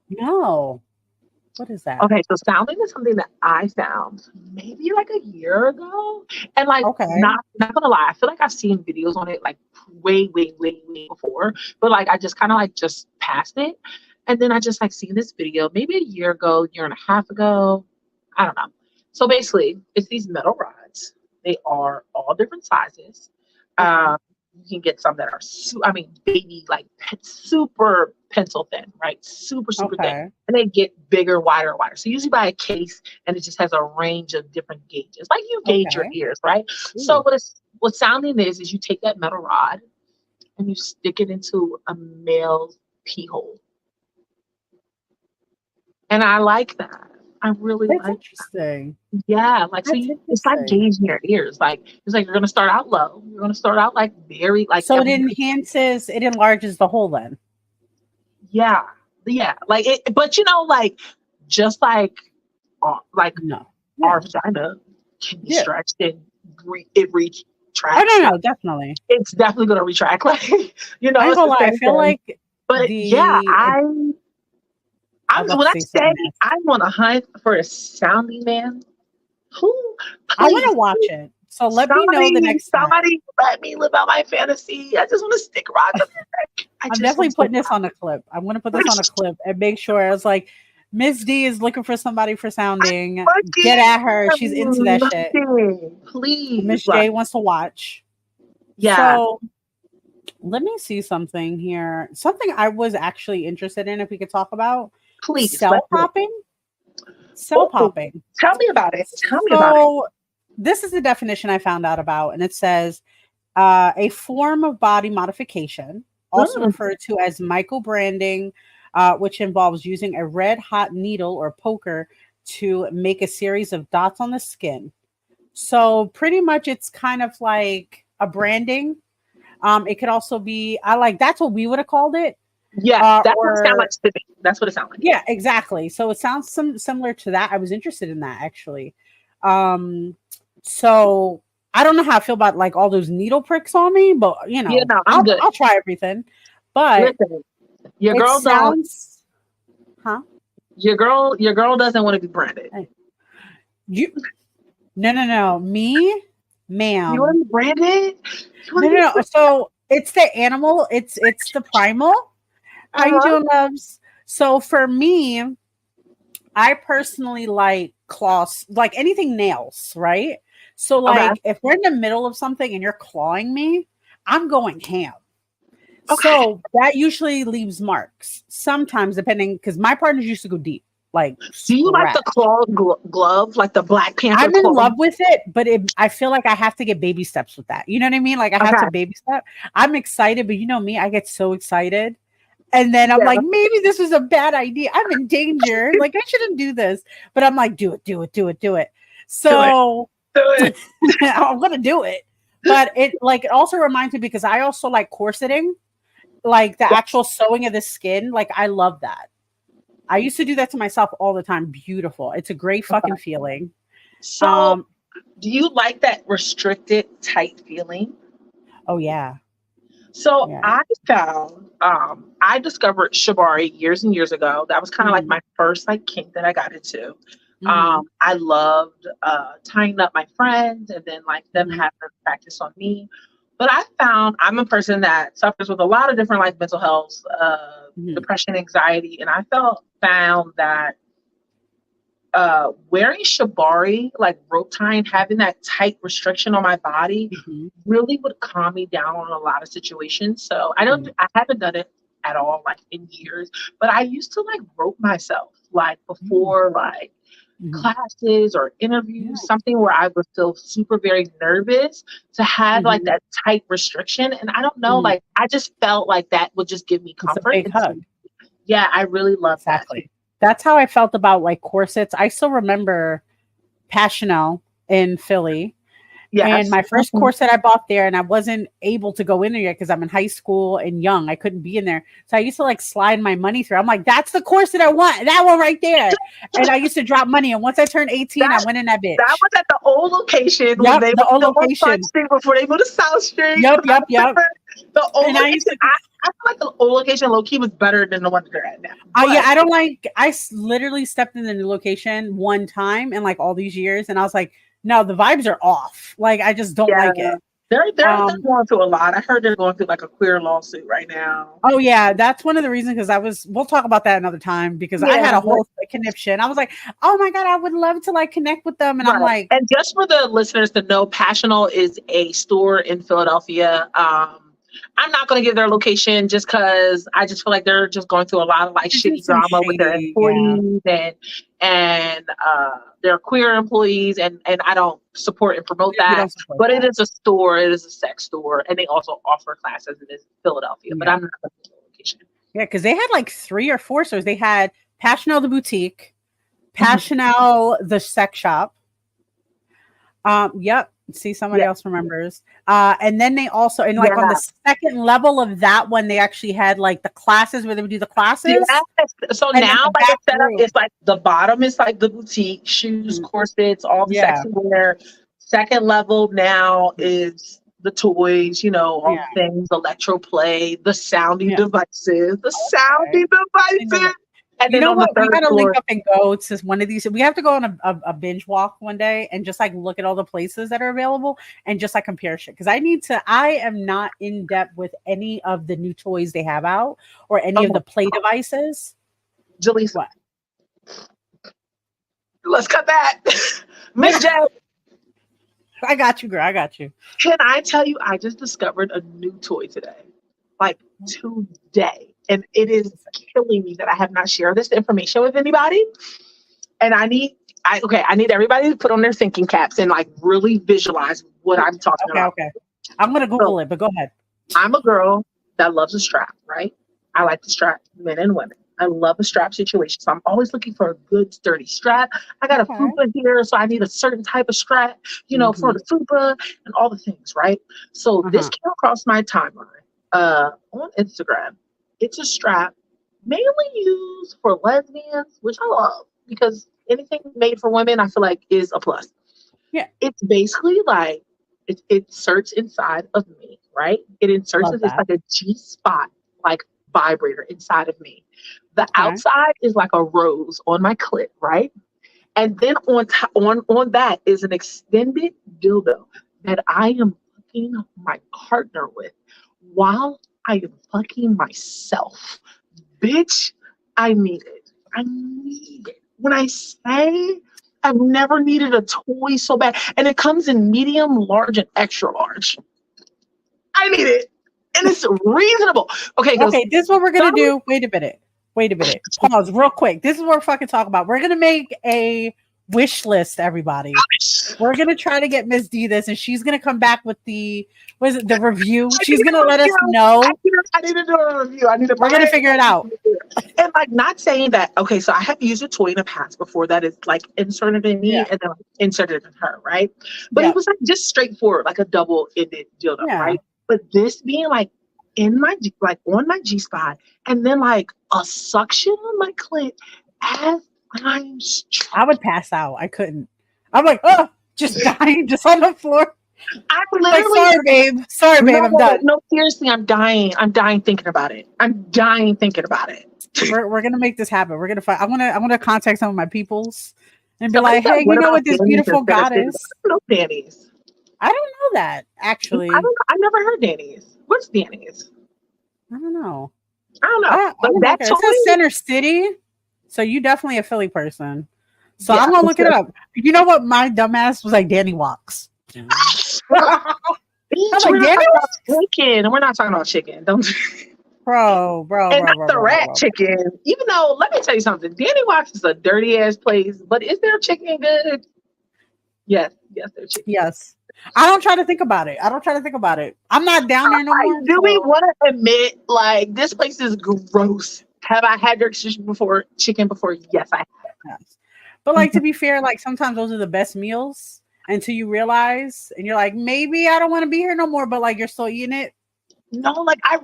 No. What is that? Okay, so sounding is something that I found maybe like a year ago, and like Okay. not gonna lie, I feel like I've seen videos on it like way, way, way, way before, but like I just kind of like just passed it, and then I just like seen this video maybe a year ago, year and a half ago, I don't know. So basically, it's these metal rods. They are all different sizes. Okay. Um, you can get some that are, baby, like super pencil thin, right? Super, super thin. Okay. And they get bigger, wider, and wider. So you usually buy a case and it just has a range of different gauges, like you gauge your Okay. ears, right? So Ooh. what sounding is you take that metal rod and you stick it into a male's pee hole. And I like that. I really That's like interesting. yeah, like so That's it's like interesting. gauging your ears. Like it's like you're gonna start out low. You're gonna start out like very like So I it mean it enlarges the hole then. yeah, yeah. Like it but like just like No. our Yeah. vagina can be Yeah. stretched and it Oh retracts. no, no, definitely. It's definitely gonna retract. Like, I ain't it's gonna the lie. I same feel thing. like But yeah, I was I'm about to when I say say something else. I'm on a hunt for a sounding man, who I want to please watch it. So let me know the somebody, next time. somebody let me live out my fantasy. I just want to stick rods up your neck. I I'm just definitely want to stick putting this on a clip. I'm going to put this on a rods. clip and make sure I was like, Miss D is looking for somebody for sounding. Get Fucking at her. She's into that shit. looking. Please. Miss Like, J wants to watch. yeah, So let me see something here. Something I was actually interested in, if we could talk about please. cell Let me. popping. Cell Oh, popping. tell me about it. Tell me about it. So this is the definition I found out about, and it says a form of body modification, also referred to as microbranding, which involves using a red hot needle or poker to make a series of dots on the skin. So pretty much it's kind of like a branding. It could also be, that's what we would have called it. Yeah, that's what it sounds like to me. That's what it sounds like. Yeah, exactly. So it sounds similar to that. I was interested in that actually. So I don't know how I feel about like all those needle pricks on me, but I'm good. I'll try everything. But listen, your girl sounds, your girl doesn't want to be branded. No. Me, ma'am. You want to be branded? No. So it's the animal. It's the primal. How you doing, loves? So for me, I personally like claws, like anything nails, right? So like if we're in the middle of something and you're clawing me, I'm going ham. Okay. So that usually leaves marks. Sometimes depending, because my partners used to go deep. Like, do you like the claw glove, like the Black Panther? I'm in love with it, but I feel like I have to get baby steps with that. You know what I mean? Like I have to baby step. I'm excited, but you know me, I get so excited. And then I'm like, maybe this is a bad idea. I'm in danger. Like I shouldn't do this. But I'm like, do it. So do it. I'm gonna do it. But it also reminds me, because I also like corseting, like the actual sewing of the skin. Like I love that. I used to do that to myself all the time. Beautiful. It's a great fucking feeling. So do you like that restricted, tight feeling? Oh yeah. So I found, I discovered shibari years and years ago. That was kind of like my first like kink that I got into. I loved tying up my friends and then like them having practice on me. But I found I'm a person that suffers with a lot of different like mental health, depression, anxiety, and I found that wearing shibari, like rope tying, having that tight restriction on my body really would calm me down on a lot of situations. So I haven't done it at all like in years, but I used to like rope myself like before like classes or interviews, something where I would feel super very nervous to have like that tight restriction. And I don't know, like I just felt like that would just give me comfort. It's a big hug. Yeah, I really love that. That's how I felt about like corsets. I still remember Passionel in Philly. Yes. And my first corset I bought there, and I wasn't able to go in there yet because I'm in high school and young. I couldn't be in there. So I used to like slide my money through. I'm like, that's the corset I want. That one right there. And I used to drop money. And once I turned 18, I went in that bitch. That was at the old location. Yep, when they the old location. Before they moved to South Street. Yep. The old location. I feel like the old location low-key was better than the one they're at now. I don't like, I literally stepped in the new location one time in like all these years. And I was like, no, the vibes are off. Like, I just don't like it. They're going through a lot. I heard they're going through like a queer lawsuit right now. Oh yeah, that's one of the reasons, because we'll talk about that another time, because I had a whole conniption. I was like, oh my God, I would love to like connect with them. And I'm like, and just for the listeners to know, Passional is a store in Philadelphia. I'm not going to give their location just because I just feel like they're just going through a lot of like shitty drama with their employees and they're queer employees, and I don't support and promote that. But it is a store, it is a sex store, and they also offer classes in Philadelphia. But I'm not going to give the location. Yeah, because they had like 3 or 4 stores. They had Passional the boutique, Passional the sex shop. Yep. See, somebody else remembers. And then they also, and like on the second level of that one, they actually had like the classes where they would do the classes. Yes. So and now like the setup is like the bottom is like the boutique, shoes, corsets, all the sexy wear. Second level now is the toys, all the things, electro play, the sounding devices, And you know what? We gotta link up and go to one of these. We have to go on a binge walk one day and just like look at all the places that are available and just like compare shit. Because I am not in depth with any of the new toys they have out or any of the play devices. Jaleesa, what? Let's cut that. Miss J. I got you, girl. I got you. Can I tell you, I just discovered a new toy today. Like today. And it is killing me that I have not shared this information with anybody. And I need everybody to put on their thinking caps and like really visualize what I'm talking about. Okay. I'm going to Google it, but go ahead. I'm a girl that loves a strap, right? I like to strap men and women. I love a strap situation. So I'm always looking for a good sturdy strap. I got a Okay. fupa here, so I need a certain type of strap, for the fupa and all the things, right? So this came across my timeline on Instagram. It's a strap mainly used for lesbians, which I love because anything made for women, I feel like is a plus. Yeah. It's basically like it inserts inside of me, right? It inserts Love it's that. like a G spot, like vibrator inside of me. The outside is like a rose on my clit, right? And then on that is an extended dildo that I am fucking my partner with while I am fucking myself. Bitch, I need it. I need it. When I say I've never needed a toy so bad, and it comes in medium, large, and extra large. I need it. And it's reasonable. Okay, this is what we're gonna do. Wait a minute. Pause real quick. This is what we're fucking talking about. We're gonna make a wish list, everybody. We're gonna try to get Miss D this, and she's gonna come back with the review. She's gonna let us know. I need to do a review. We're gonna figure it out. And like not saying that, okay, so I have used a toy in the past before that is like inserted in me and then like, inserted in her, right? But it was like just straightforward, like a double-ended dildo, right? But this being like in my on my G spot, and then like a suction on my clit as I'm I would pass out. I couldn't. I'm like, oh, just dying, just on the floor. I'm literally like, sorry, babe, I'm done. No, seriously, I'm dying. I'm dying thinking about it. We're gonna make this happen. We're gonna find. I'm gonna contact some of my peoples and be like, hey, you know what, this beautiful goddess. No panties. I don't know that actually. I never heard Danny's. What's Danny's? I don't know. But that's Center City. So you definitely a Philly person. So I'm gonna look it up. You know what? My dumbass was like Danny Walks. I'm like, Danny Walks chicken. We're not talking about chicken. Don't. Bro. And not the rat chicken. Even though, let me tell you something. Danny Walks is a dirty ass place, but is their chicken good? Yes, their chicken. Yes. I don't try to think about it. I'm not down there no more. Do we want to admit, like, this place is gross? Have I had their chicken before? Yes, I have. Yes. But like, to be fair, like sometimes those are the best meals until you realize, and you're like, maybe I don't want to be here no more, but like you're still eating it. No, like I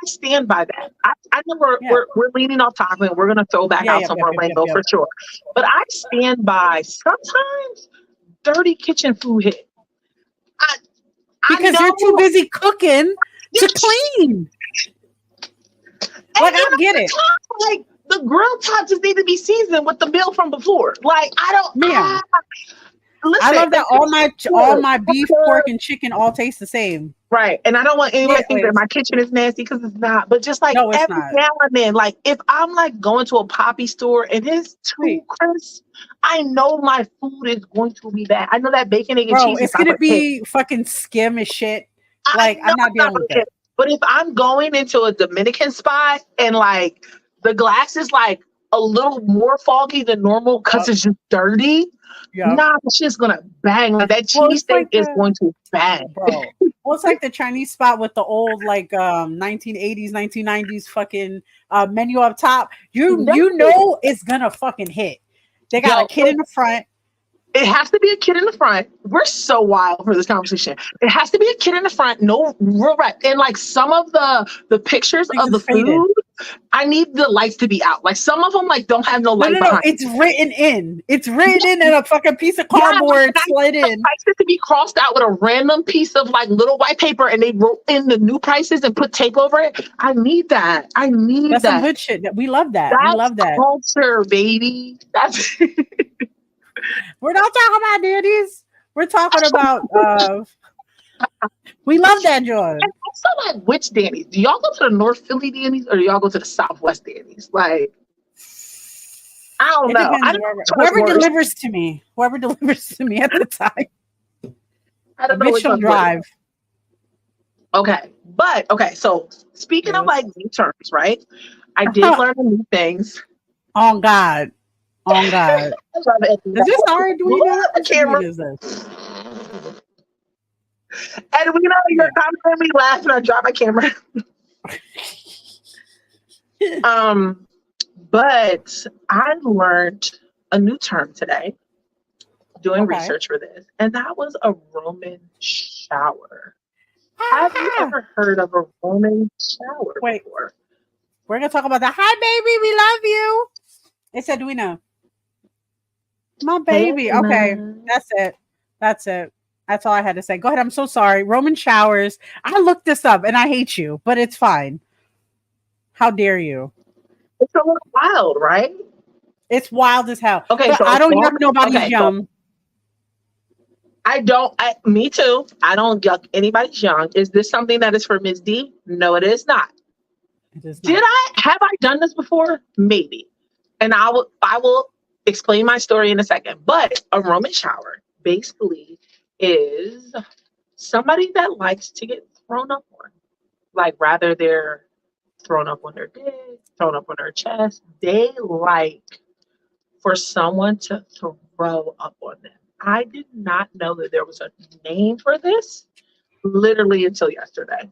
stand by that. I know we're leaning off topic and we're gonna throw back out some more lingo for sure. But I stand by sometimes dirty kitchen food hit. Because you're too busy cooking to clean. Like, I get it. Like the grill tops just need to be seasoned with the meal from before. Like I don't. Listen, I love that all my beef, pork, and chicken all taste the same. Right. And I don't want anyone to think that my kitchen is nasty because it's not. But just like every now and then, like if I'm like going to a poppy store and it's too crisp, I know my food is going to be bad. I know that bacon, egg, and cheese it's gonna be fucking skim as shit. Like I'm not dealing with it. But if I'm going into a Dominican spot and like the glass is like a little more foggy than normal because it's just dirty. Nah, the shit's gonna bang. Like that cheesesteak is going to bang, bro. Well, it's like the Chinese spot with the old like 1980s, 1990s fucking menu up top. You know it's gonna fucking hit. They got a kid in the front. It has to be a kid in the front. We're so wild for this conversation. It has to be a kid in the front. No, real right. And like some of the pictures of the food, I need the lights to be out. Like some of them like don't have no light behind. It's written in. It's written in a fucking piece of cardboard slid in. Prices to be crossed out with a random piece of like little white paper, and they wrote in the new prices and put tape over it. I need that. That's some good shit. We love that. We love that culture, baby. That's. We're not talking about Danny's. We're talking about we love that, George. And also, like, which Danny's? Do y'all go to the North Philly Danny's or do y'all go to the Southwest Danny's? Like, I don't know. Whoever delivers to me at the time. I don't know. Bitch drive. Okay, so speaking of like new terms, right? I did learn new things. Oh God. Is this hard? Do we know the camera? And we know you're constantly laughing. I drop my camera. But I learned a new term today doing research for this, and that was a Roman shower. Have you ever heard of a Roman shower before? We're gonna talk about that. Hi, baby, we love you. It said, "Do we know?" My baby. Hey, okay, man. that's it. That's it. That's all I had to say. Go ahead. I'm so sorry. Roman showers. I looked this up, and I hate you, but it's fine. How dare you? It's a little wild, right? It's wild as hell. Okay, but so I don't yuck nobody's yum. Me too. I don't yuck anybody's young. Is this something that is for Ms. D? No, it is not. It is not. Have I done this before? Maybe. And I will explain my story in a second. But a Roman shower basically is somebody that likes to get thrown up on. Like rather they're thrown up on their dick, thrown up on their chest. They like for someone to throw up on them. I did not know that there was a name for this literally until yesterday.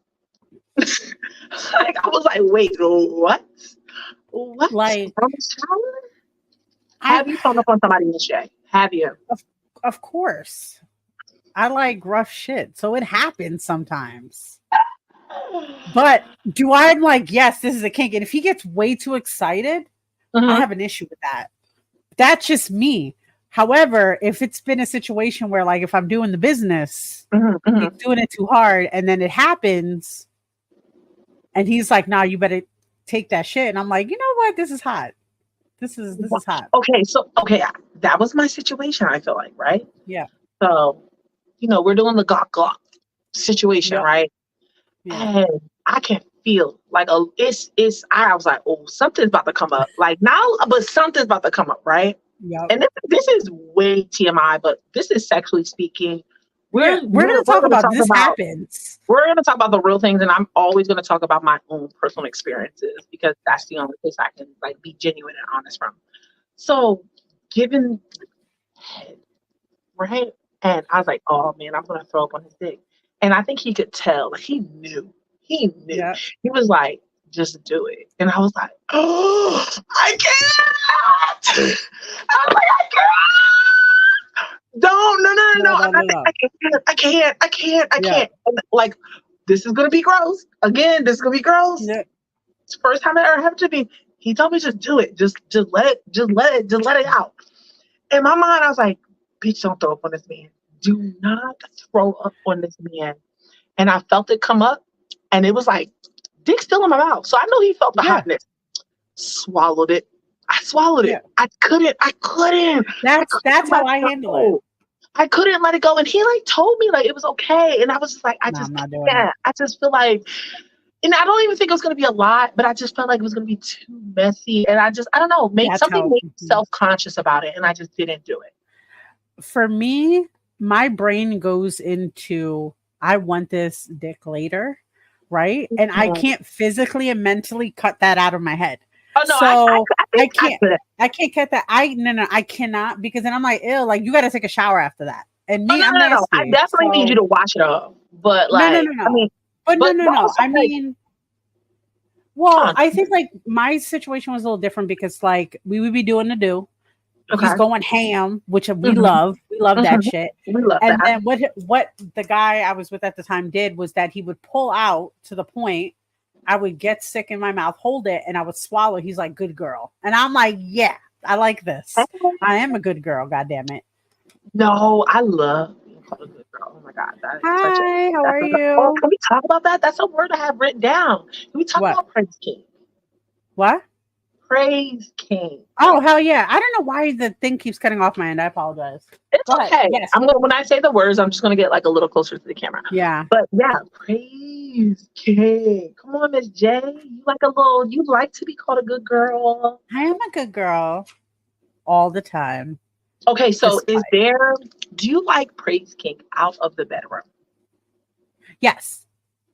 Like I was like, wait, what? What? Like Roman shower? Have you thrown up on somebody in the shade? Have you? Of course. I like rough shit, so it happens sometimes. But do I'm like, yes, this is a kink. And if he gets way too excited, I have an issue with that. That's just me. However, if it's been a situation where, like, if I'm doing the business, he's doing it too hard, and then it happens, and he's like, "Nah, you better take that shit," and I'm like, you know what? This is hot. This is hot. Okay, that was my situation. I feel like, right? Yeah. So, we're doing the gawk situation, right? Yeah. And I can feel like I was like, oh, something's about to come up. Like now, but something's about to come up, right? Yeah. And this is way TMI, but this is sexually speaking. We're going to talk about this happens. We're going to talk about the real things, and I'm always going to talk about my own personal experiences because that's the only place I can like be genuine and honest from. So, given head, right? And I was like, oh man, I'm going to throw up on his dick. And I think he could tell. Like he knew. Yeah. He was like, just do it. And I was like, oh, I can't. I was like, I can't. No. I can't. And like, this is gonna be gross. Again, this is gonna be gross. Yeah. It's the first time it ever happened to me. He told me just do it. Just let it out. In my mind, I was like, bitch, don't throw up on this man. Do not throw up on this man. And I felt it come up, and it was like, dick still in my mouth. So I know he felt the hotness. Swallowed it. I swallowed it. I couldn't. That's how I handle it. I couldn't let it go. And he like told me like it was okay. And I was just like, I just feel like, and I don't even think it was going to be a lot, but I just felt like it was going to be too messy. And I don't know, made me self-conscious about it. And I just didn't do it. For me, my brain goes into, I want this dick later. Right. And I can't physically and mentally cut that out of my head. Oh no, so I can't cut that. I cannot, because then I'm like, ew, like you got to take a shower after that. And me, I'm nasty. I definitely need you to wash it off. But like, no. I mean, well, I think like my situation was a little different because like we would be doing the do. Okay. He's going ham, which we love. We love that shit. We love that. And then what the guy I was with at the time did was that he would pull out to the point I would get sick in my mouth, hold it, and I would swallow. He's like, good girl. And I'm like, yeah, I like this. I am a good girl, goddammit. No, I love being called a good girl. Oh my God. Hi, how are you? Oh, can we talk about that? That's a word I have written down. Can we talk about praise king? What? Praise king. Oh, hell yeah. I don't know why the thing keeps cutting off my end. I apologize. It's okay. Yes. When I say the words, I'm just going to get like a little closer to the camera. Yeah. But yeah, praise king. Come on, Miss J. You like to be called a good girl. I am a good girl all the time. Okay, so do you like praise king out of the bedroom? Yes.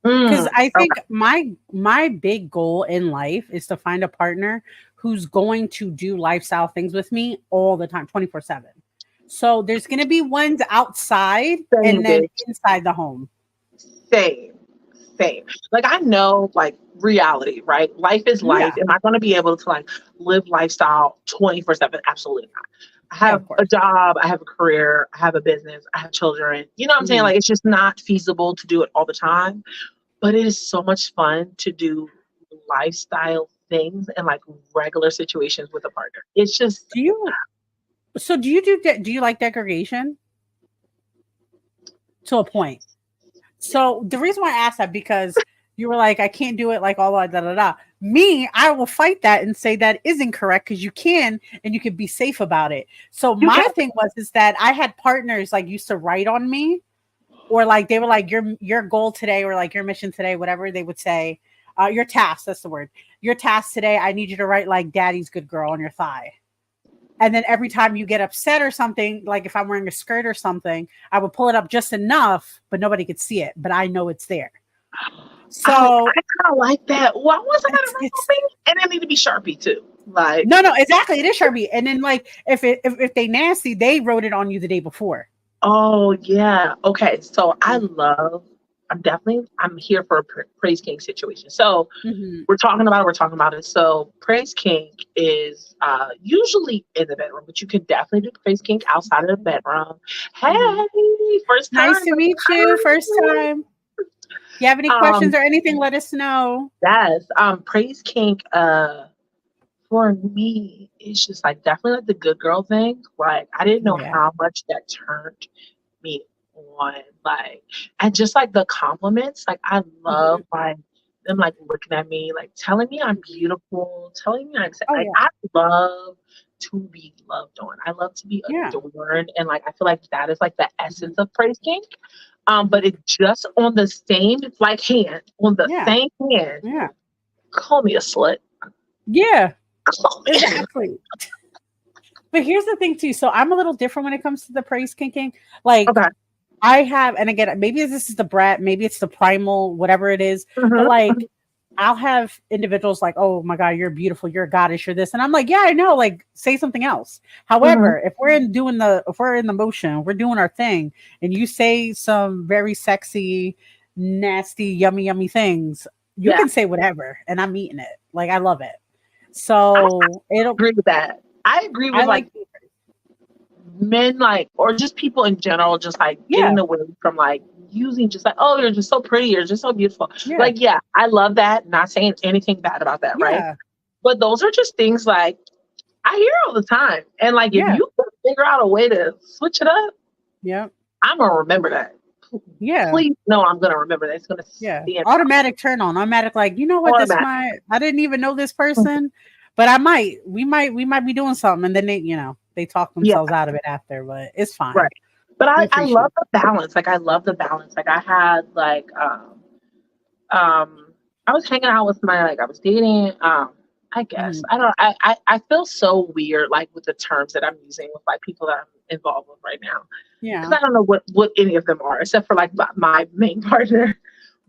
Because I think my big goal in life is to find a partner who's going to do lifestyle things with me all the time, 24/7. So there's going to be ones outside and then inside the home. Same. same. Like I know like reality, right? Life is life. Yeah. Am I going to be able to like live lifestyle 24/7? Absolutely not. I Yeah, have of a course. job, I have a career, I have a business, I have children. You know what I'm saying? Mhm. Like it's just not feasible to do it all the time. But it is so much fun to do lifestyle things and like regular situations with a partner. It's just Do you do you do you like decoration? To a point. So the reason why I asked that because you were like, I can't do it like all that, da da da. Me, I will fight that and say that isn't correct because you can and you can be safe about it. So you my can. thing was is that I had partners like used to write on me, or like they were like your goal today, or like your mission today, whatever they would say, your task. That's the word. Your task today. I need you to write like "Daddy's good girl" on your thigh. And then every time you get upset or something, like if I'm wearing a skirt or something, I would pull it up just enough, but nobody could see it. But I know it's there. I So kind of like that. Why wasn't I it's write on me? And it need to be Sharpie too. Like, no, exactly. It is Sharpie. And then like if they nasty, they wrote it on you the day before. oh yeah. Okay. So Mm-hmm. I'm here for a praise king situation. So Mm-hmm. we're talking about it. So praise king is usually in the bedroom, but you can definitely do praise king outside of the bedroom. Hey, Mm-hmm. first Nice time. to meet you. First time. If you have any questions Um, or anything, let us know. yes. Praise king. For me, it's just like definitely like the good girl thing. Like I didn't know Yeah. how much that turned me on. Like and just like the compliments, like I love Mm-hmm. like them like looking at me, like telling me I'm beautiful, telling me Oh like yeah. I love to be loved on. I love to be Yeah. adored, and like I feel like that is like the Mm-hmm. essence of praise kink. But Mm-hmm. it just on the same like hand, on the Yeah. same hand, Yeah. call me a slut. Yeah. Call me. Exactly. But here's the thing too. So I'm a little different when it comes to the praise kinking. Like Okay. I have, and again, maybe this is the brat, maybe it's the primal, whatever it is. But like Mhm. I'll have individuals like, oh my God, you're beautiful, you're a goddess, you're this. And I'm like, yeah, I know, like say something else. Mhm. However, if we're in the motion, we're doing our thing, and you say some very sexy, nasty, yummy, yummy things, you Yeah, can say whatever, and I'm eating it. Like I love it. I So it'll agree with that. I agree I with like like men, like, or just people in general, just like yeah, getting away from like using just like, oh, you're just so pretty, you're just so beautiful. yeah, Like, yeah, I love that. Not saying anything bad about that, right? yeah, But those are just things like I hear all the time. And like, if yeah, you can figure out a way to switch it up, yeah, I'm gonna remember that. yeah. Please, no, I'm gonna remember that. It's gonna Yeah, stand out automatic turn on. Automatic, like you know what? This automatic. might I didn't even know this person, but I might. We might be doing something, and then they talk Yeah, themselves out of it after. But it's fine. right. But We I appreciate love the balance. Like I love the balance. Like I had like um I was hanging out with my like I was dating I it. guess I don't I feel so weird like with the terms that I'm using with like people that I'm involved with right now Yeah, because I don't know what any of them are except for like my main partner.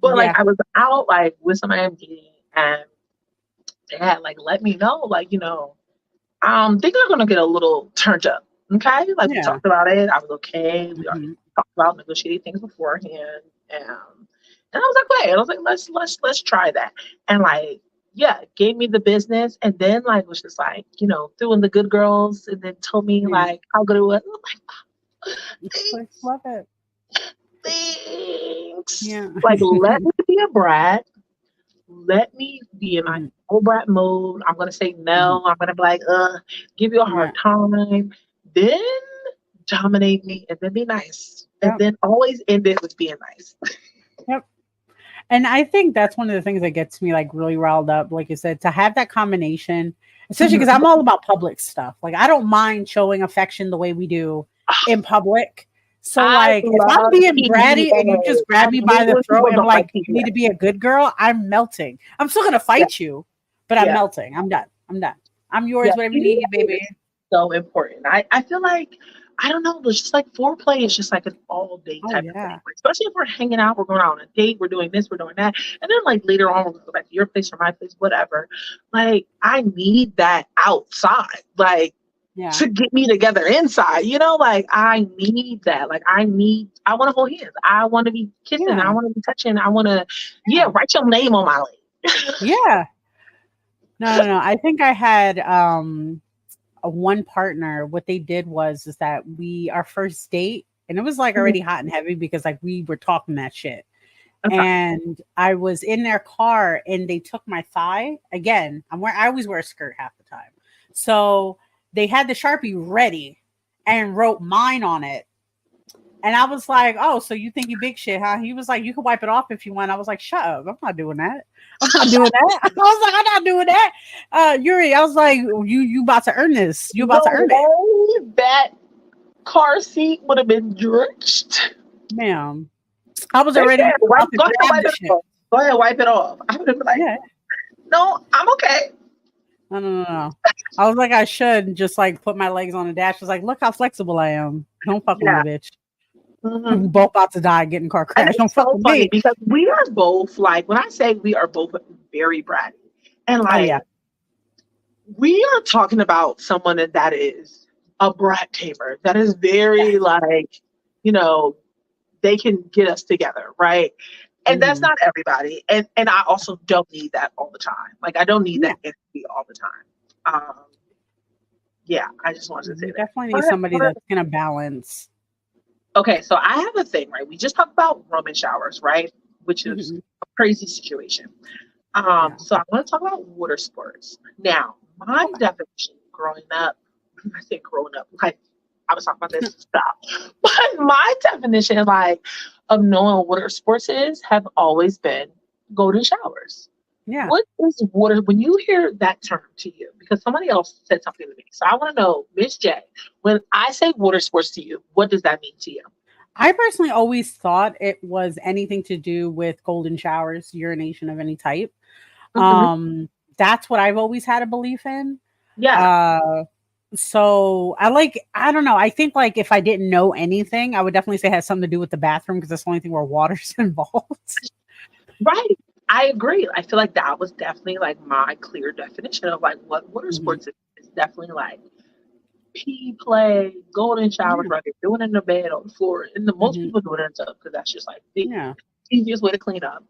But like yeah, I was out like with somebody I'm dating and they had like let me know like things are gonna get a little turned up. Okay, like we yeah, talked about it. I was okay. We already hmm talked about negotiating things beforehand, and I was like, wait. And I was like, let's try that. And like, yeah, gave me the business, and then like was just like, threw in the good girls, and then told me yeah. like how good it was. I'm like, I thanks, love it. thanks. Yeah, Like, let me be a brat. Let me be in my hmm full brat mode. I'm gonna say hmm no. I'm gonna be like, give you a hard yeah, time. Then dominate me and then be nice. And yep, then always end it with being nice. yep. And I think that's one of the things that gets me like really riled up. Like you said, to have that combination, especially because Mhm. I'm all about public stuff. Like I don't mind showing affection the way we do in public. So I like if I'm love being bratty and you PDA. just grab I me by hate the when throat people and be don't like like, you need PDA. to be a good girl, I'm melting. I'm still gonna Yeah, fight you, but I'm yeah, melting. I'm done. I'm done. I'm yeah. yours, whatever you need, PDA baby. is so important. I feel like I don't know, it's just like foreplay is just like an all day Oh type of thing. yeah. Especially if we're hanging out, we're going out on a date, we're doing this, we're doing that. And then like later on we're gonna go back to your place or my place, whatever. Like I need that outside. Like to get me together inside. You know, like I need that. Like I want to hold hands. I want to be kissing. I want to be touching. I want to, write your name on my leg. Yeah. No. I think I had one partner. What they did was is that our first date, and it was like already hot and heavy because like we were talking that shit. Okay. And I was in their car and they took my thigh. Again, I always wear a skirt half the time. So they had the Sharpie ready and wrote mine on it. And I was like, oh, so you think you big shit, huh? He was like, you can wipe it off if you want. I was like, shut up. I'm not doing that. I'm not doing that. I was like, I'm not doing that. Yuri, I was like, you about to earn this. You about to earn it. That car seat would have been drenched. Ma'am. I was already go ahead, wipe it off. I would have been like, no, I'm okay. No. I was like, I should just like put my legs on the dash. I was like, look how flexible I am. Don't fuck with me, bitch. We both about to die getting car crash. Don't fuck with me. Because we are both like, when I say we are both very bratty, and like, we are talking about someone that is a brat tamer. That is very like, you know, they can get us together, right? And that's not everybody. And I also don't need that all the time. Like I don't need that energy all the time. I just wanted to say that. Definitely need somebody that's gonna balance. Okay, so I have a thing, right? We just talked about Roman showers, right? Which is a crazy situation. So I want to talk about water sports. Now, my definition growing up, I say growing up, like I was talking about this stuff, but my definition, like, of knowing what water sports have always been golden showers. Yeah. What is water? When you hear that term to you, because somebody else said something to me, so I want to know, Miss J, when I say water sports to you, what does that mean to you? I personally always thought it was anything to do with golden showers, urination of any type. That's what I've always had a belief in. Yeah. So I don't know. I think like if I didn't know anything, I would definitely say it has something to do with the bathroom because that's the only thing where water's involved. Right. I agree. I feel like that was definitely like my clear definition of like what water sports is. It's definitely like pee play, golden showers, right? They're doing it in the bed on the floor. And most people do it in the tub because that's just like the easiest way to clean up.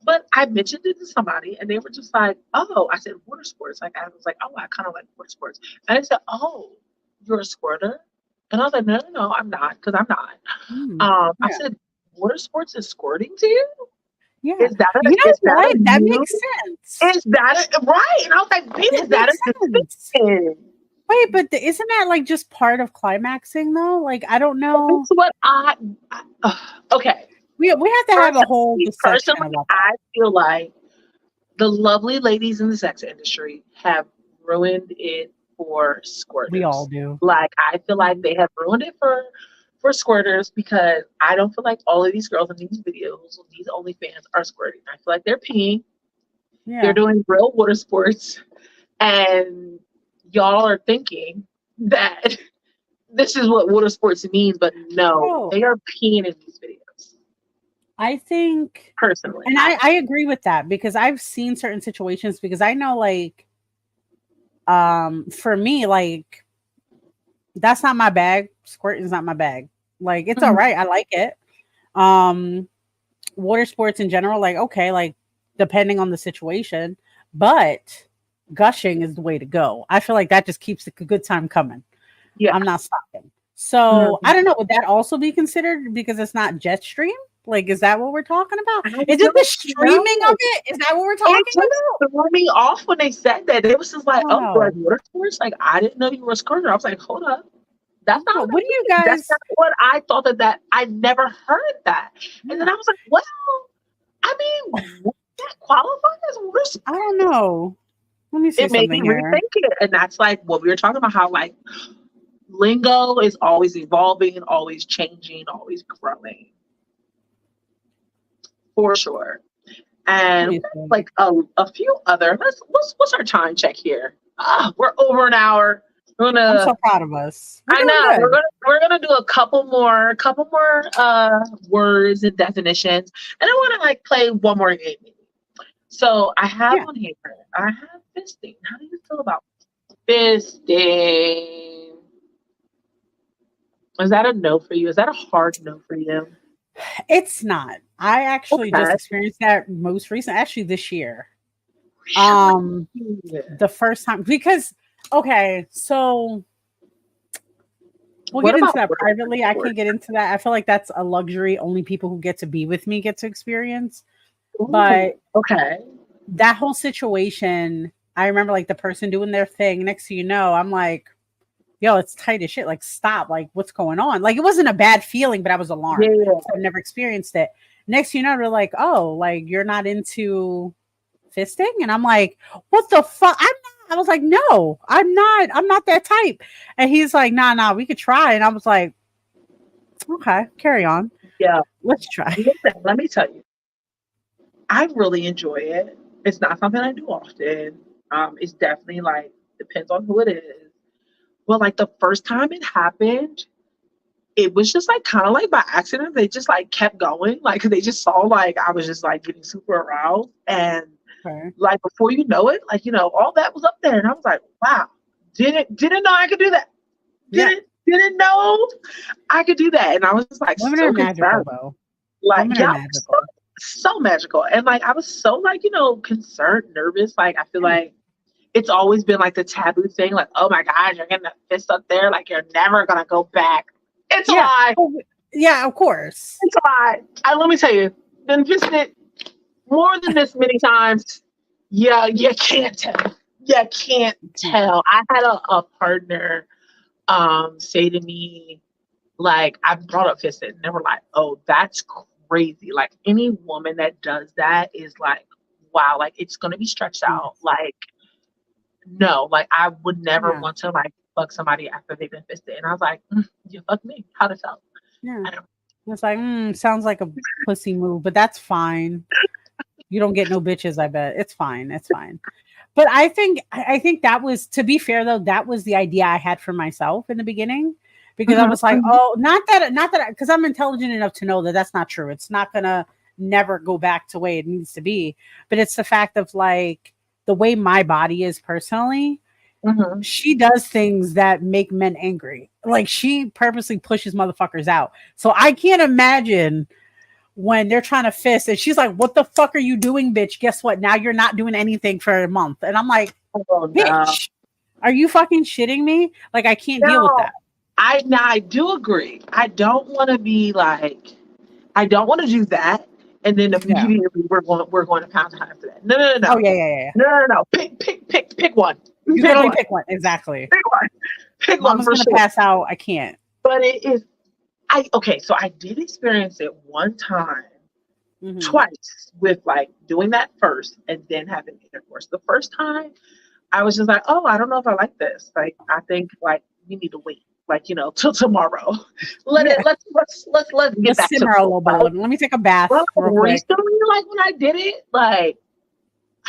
But I mentioned it to somebody and they were just like, oh, I said water sports. Like I was like, oh, I kind of like water sports. And they said, oh, you're a squirter? And I was like, no, I'm not, because I'm not. I said, water sports is squirting to you? Yeah. Is that that makes sense. Is that right? And I was like, baby, is that a Wait, but isn't that like just part of climaxing though? Like, I don't know. That's what okay. We have to have a whole discussion personally, about that. I feel like the lovely ladies in the sex industry have ruined it for squirters. We all do. Like, I feel like they have ruined it for squirters because I don't feel like all of these girls in these videos, these OnlyFans, are squirting. I feel like they're peeing. Yeah. They're doing real water sports. And y'all are thinking that this is what water sports means, but no, they are peeing in these videos. I think personally, and I agree with that because I've seen certain situations because I know like, for me, like that's not my bag. Squirting is not my bag. Like it's all right. I like it. Water sports in general, like, okay, like depending on the situation, but gushing is the way to go. I feel like that just keeps a good time coming. Yeah. I'm not stopping. So I don't know. Would that also be considered because it's not jet stream? Like, is that what we're talking about? Is it the streaming of it? Is that what we're talking about? It threw me off when they said that. It was just like, oh, like water sports? Like, I didn't know you were a squirter. I was like, hold up. That's not what do you guys? That's not what I thought that I never heard that. And then I was like, well, I mean, would that qualify as water sports? I don't know. Let me see it made me rethink it. And that's like what we were talking about, how like lingo is always evolving and always changing, always growing. For sure. And like a few other, what's our time check here? We're over an hour. I'm so proud of us. I know. We're gonna do a couple more words and definitions, and I want to like play one more game. So I have one here. I have fisting. How do you feel about Fisting. Is that a no for you? Is that a hard no for you? It's not. I actually just Okay. experienced that most recent, actually this year. Really? The first time, because okay, so we'll What get into about that work? privately. I can't get into that. I feel like that's a luxury only people who get to be with me get to experience. Ooh, But okay. that whole situation, I remember like the person doing their thing. Next thing you know, I'm like, yo, it's tight as shit. Like, stop. Like, what's going on? Like, it wasn't a bad feeling, but I was alarmed. Yeah. So I've never experienced it. Next thing you know, they're like, oh, like, you're not into fisting? And I'm like, what the fuck? I'm not. I was like, no, I'm not. I'm not that type. And he's like, nah, we could try. And I was like, okay, carry on. Yeah. Let's try. Listen, let me tell you, I really enjoy it. It's not something I do often. It's definitely like depends on who it is. Well, like the first time it happened, it was just like kind of like by accident. They just like kept going. Like they just saw like I was just like getting super aroused. And Okay. like before you know it, like all that was up there. And I was like, wow, didn't know I could do that. Didn't know I could do that. And I was just like Women so are magical, concerned. though. Like Women yeah, are magical. so magical. And like I was so like, concerned, nervous. Like I feel like it's always been like the taboo thing, like, oh my God, you're getting a fist up there, like you're never gonna go back. It's a lie. Yeah, of course. It's a lie. Let me tell you, been visited more than this many times. Yeah, you can't tell. You can't tell. I had a partner say to me, like, I brought up fisted, and they were like, oh, that's crazy. Like any woman that does that is like, wow, like it's gonna be stretched out. Like, no, like I would never want to like fuck somebody after they've been fisted. And I was like, you fuck me. How'd it felt? Yeah. It's like, sounds like a pussy move, but that's fine. You don't get no bitches, I bet. It's fine. It's fine. But I think that was, to be fair though, that was the idea I had for myself in the beginning. Because I was like, oh, not that, because I'm intelligent enough to know that that's not true. It's not gonna never go back to the way it needs to be. But it's the fact of like the way my body is personally. She does things that make men angry. Like she purposely pushes motherfuckers out. So I can't imagine when they're trying to fist and she's like, what the fuck are you doing, bitch? Guess what? Now you're not doing anything for a month. And I'm like, bitch, are you fucking shitting me? Like I can't deal with that. I do agree. I don't want to be like, I don't want to do that. And then immediately we're going to pound time after that. No. Oh yeah. No. Pick one. You can only pick one. Exactly. Pick one. Mama's gonna pass out. I can't. But it is. So I did experience it one time, twice with like doing that first and then having intercourse. The first time, I was just like, oh, I don't know if I like this. Like I think like we need to wait. Like till tomorrow. Let's get back simmer to a little bit. Let me take a bath. Well, recently, like when I did it, like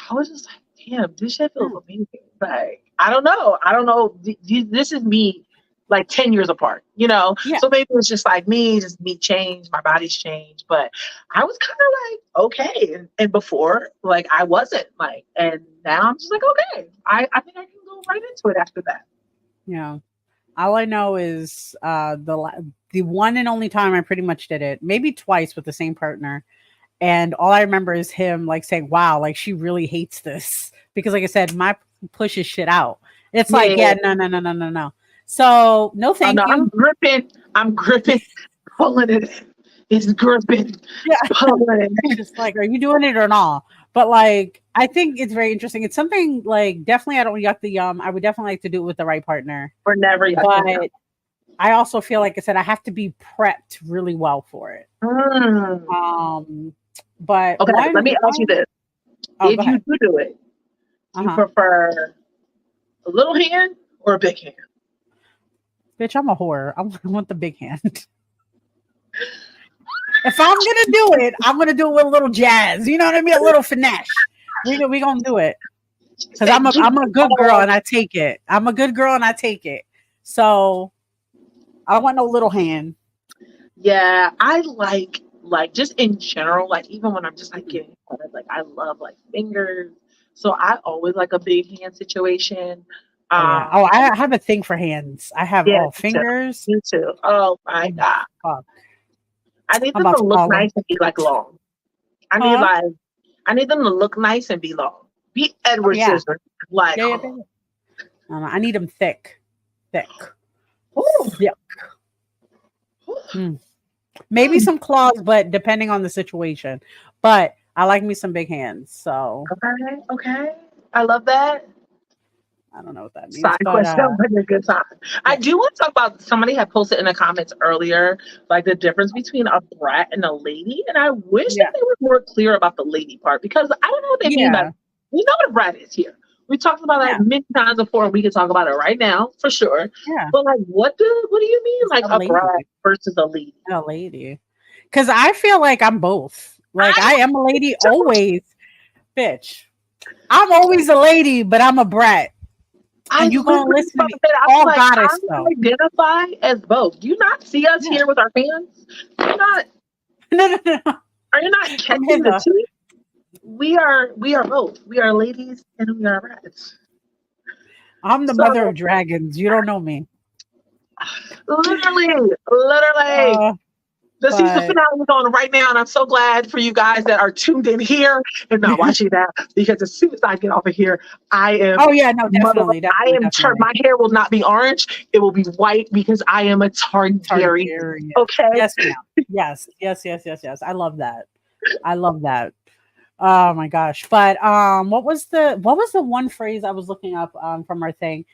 I was just like, damn, this shit feels amazing. Like I don't know. This is me, like 10 years apart. So maybe it's just like me changed, my body's changed. But I was kind of like okay, and before like I wasn't like, and now I'm just like okay. I think I can go right into it after that. Yeah. All I know is the one and only time I pretty much did it, maybe twice with the same partner. And all I remember is him like saying, wow, like she really hates this. Because like I said, my pushes shit out. It's like, no. So no, thank you. I'm gripping, pulling it. It's gripping, pulling it. Just like, are you doing it or not? But like, I think it's very interesting. It's something like definitely I don't yuck the yum. I would definitely like to do it with the right partner. Or never yuck the yum. I also feel like I said I have to be prepped really well for it. But okay, let me ask you this: if you do it, do you prefer a little hand or a big hand? Bitch, I'm a whore. I want the big hand. If I'm gonna do it, I'm gonna do it with a little jazz. You know what I mean? A little finesse. We gonna do it because I'm a good girl and I take it. I'm a good girl and I take it. So I don't want no little hand. Yeah, I like just in general, like even when I'm just like getting started, like I love like fingers. So I always like a big hand situation. Yeah. Oh, I have a thing for hands. I have all fingers. Me too. Oh my God. Fuck. I need I'm them about to to look call them. nice and be like long. I need them to look nice and be long. Be Edward yeah. Scissors. Like, Yeah. I need them thick. Ooh. Thick. Maybe some claws, but depending on the situation. But I like me some big hands. So Okay. I love that. I don't know what that means. Side But question, but a good time. I do want to talk about, somebody had posted in the comments earlier, like the difference between a brat and a lady. And I wish that they were more clear about the lady part, because I don't know what they mean by, we know what a brat is here. We talked about that many times before. We can talk about it right now for sure. Yeah. But like, what do you mean, like a brat versus a lady? A lady. Because I feel like I'm both. Like I am a lady always, bitch. I'm always a lady, but I'm a brat. And you gonna listen to me? All like, goddess I though. identify as both. Do you not see us here with our fans? You're not. No. Are you not catching the two? We are both. We are ladies and we are rats. I'm the mother of dragons. You don't know me. Literally. The season finale is on right now, and I'm so glad for you guys that are tuned in here and not watching that, because as soon as I get off of here, I am. Oh yeah, no, definitely. My hair will not be orange; it will be white, because I am a Targaryen. Okay. Yes, ma'am. Yes. I love that. Oh my gosh! But what was the one phrase I was looking up from our thing?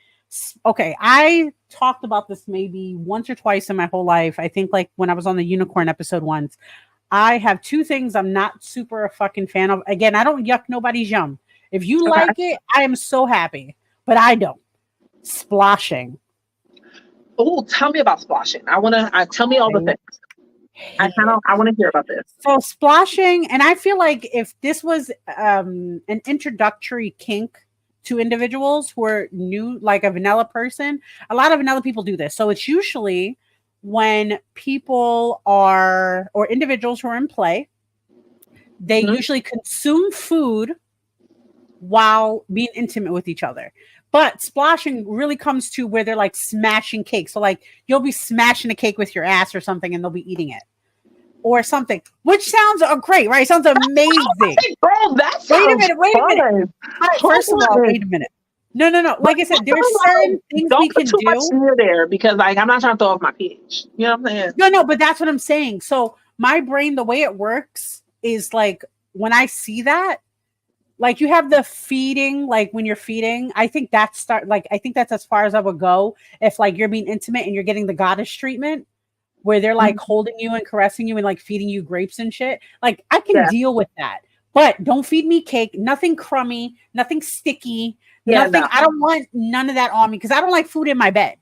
Okay, I talked about this maybe once or twice in my whole life. I think like when I was on the unicorn episode once. I have two things I'm not super a fucking fan of. Again, I don't yuck nobody's yum. If you like it, I am so happy. But I don't. Splashing. Oh, tell me about splashing. Tell me all the things. I want to hear about this. So splashing, and I feel like if this was an introductory kink to individuals who are new, like a vanilla person, a lot of vanilla people do this. So it's usually when people are, or individuals who are in play, they usually consume food while being intimate with each other. But splashing really comes to where they're like smashing cake. So like you'll be smashing a cake with your ass or something, and they'll be eating it or something, which sounds great, right? It sounds amazing. Bro, that sounds wait a minute. First of all, wait a minute. No. Like I said, there's certain things we can do. Don't put too much near there, because like I'm not trying to throw off my pH. You know what I'm saying? No, but that's what I'm saying. So my brain, the way it works is like when I see that, like you have the feeding, like when you're feeding, I think that's as far as I would go. If like you're being intimate and you're getting the goddess treatment, where they're like holding you and caressing you and like feeding you grapes and shit, like I can deal with that. But don't feed me cake, nothing crummy, nothing sticky, nothing. No. I don't want none of that on me, because I don't like food in my bed.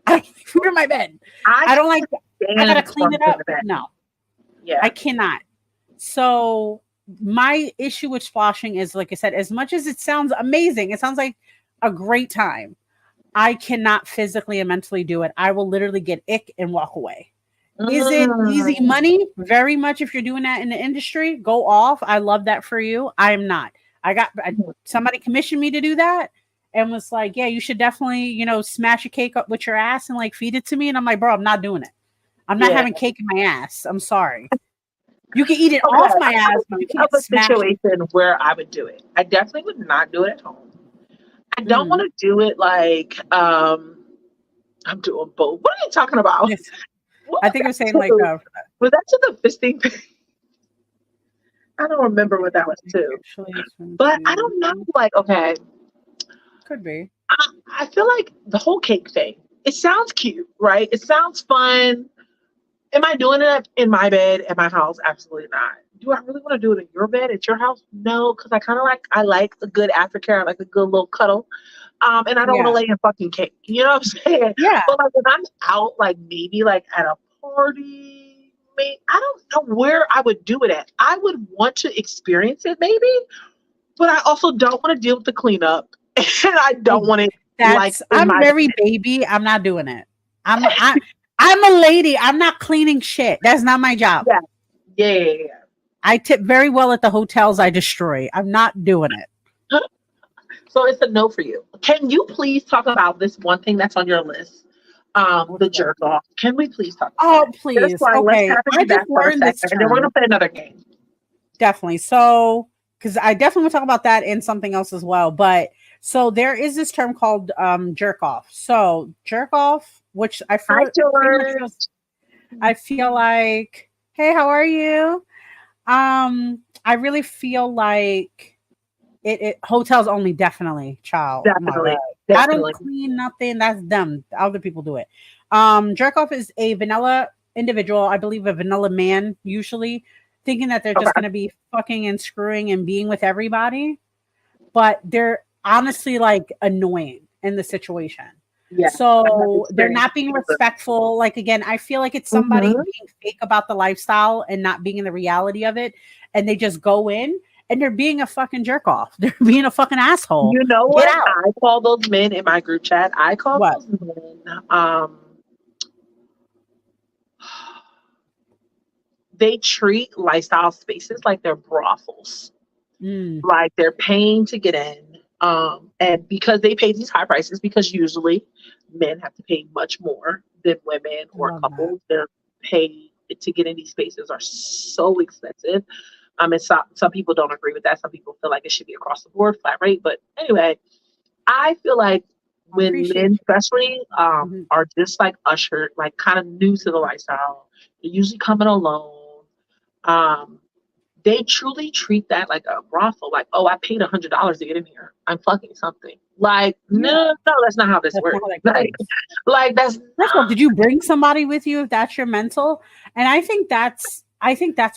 I don't like food in my bed. I don't like. I gotta clean it up. No, I cannot. So my issue with splashing is, like I said, as much as it sounds amazing, it sounds like a great time, I cannot physically and mentally do it. I will literally get ick and walk away. Is it easy money? Very much. If you're doing that in the industry, go off. I love that for you. I am not. Somebody commissioned me to do that and was like, yeah, you should definitely, smash a cake up with your ass and like feed it to me. And I'm like, bro, I'm not doing it. I'm not having cake in my ass. I'm sorry. You can eat it off my ass, but you can't smash it. Situation where I would do it. I definitely would not do it at home. I don't want to do it like I'm doing both. What are you talking about? Yes. I think I was saying like was that to the fisting thing? I don't remember what that was too. But I don't know. Like, okay. Could be. I feel like the whole cake thing, it sounds cute, right? It sounds fun. Am I doing it in my bed at my house? Absolutely not. Do I really want to do it in your bed at your house? No, because I like a good aftercare, I like a good little cuddle. And I don't want to lay in fucking cake. You know what I'm saying? Yeah. But like if I'm out, like maybe like at a party, I don't know where I would do it at. I would want to experience it maybe, but I also don't want to deal with the cleanup. And I don't want to I'm very baby. I'm not doing it. I'm a lady. I'm not cleaning shit. That's not my job. Yeah. I tip very well at the hotels I destroy. I'm not doing it. So it's a no for you. Can you please talk about this one thing that's on your list? The jerk off. Can we please talk about Oh, it? Just please. like let's Okay. tap I into just that for a learned this second, and then we're term. gonna play another game. Definitely. So, because I definitely want to talk about that and something else as well. But so there is this term called jerk off. So jerk off, which I Hi, feel pretty much George. feels, I feel like, hey, how are you? I really feel like it hotels only, definitely, child. Oh my god. Definitely, I don't definitely. clean nothing. That's them. Other people do it. Jerk off is a vanilla individual, I believe a vanilla man, usually thinking that they're Okay. just gonna be fucking and screwing and being with everybody, but they're honestly like annoying in the situation. Yeah. So they're not being respectful. Like again, I feel like it's somebody Mm-hmm. being fake about the lifestyle and not being in the reality of it, and they just go in and they're being a fucking jerk off. They're being a fucking asshole. You know Get what? out. I call those men in my group chat. I call What? those men. They treat lifestyle spaces like they're brothels. Mm, Like they're paying to get in. And because they pay these high prices, because usually men have to pay much more than women I or love that. couples, their pay to get in these spaces are so expensive. And some people don't agree with that. Some people feel like it should be across the board, flat rate. But anyway, I feel like I when appreciate men, especially, you. Mhm. are just like ushered, like kind of new to the lifestyle, they're usually coming alone. Um, they truly treat that like a brothel. Like, oh, I paid $100 to get in here. I'm fucking something. Like, Yeah, no, that's not how this that's not works. how that Like, goes. like that's First of all, not. did you bring somebody with you if that's your mental? And I think that's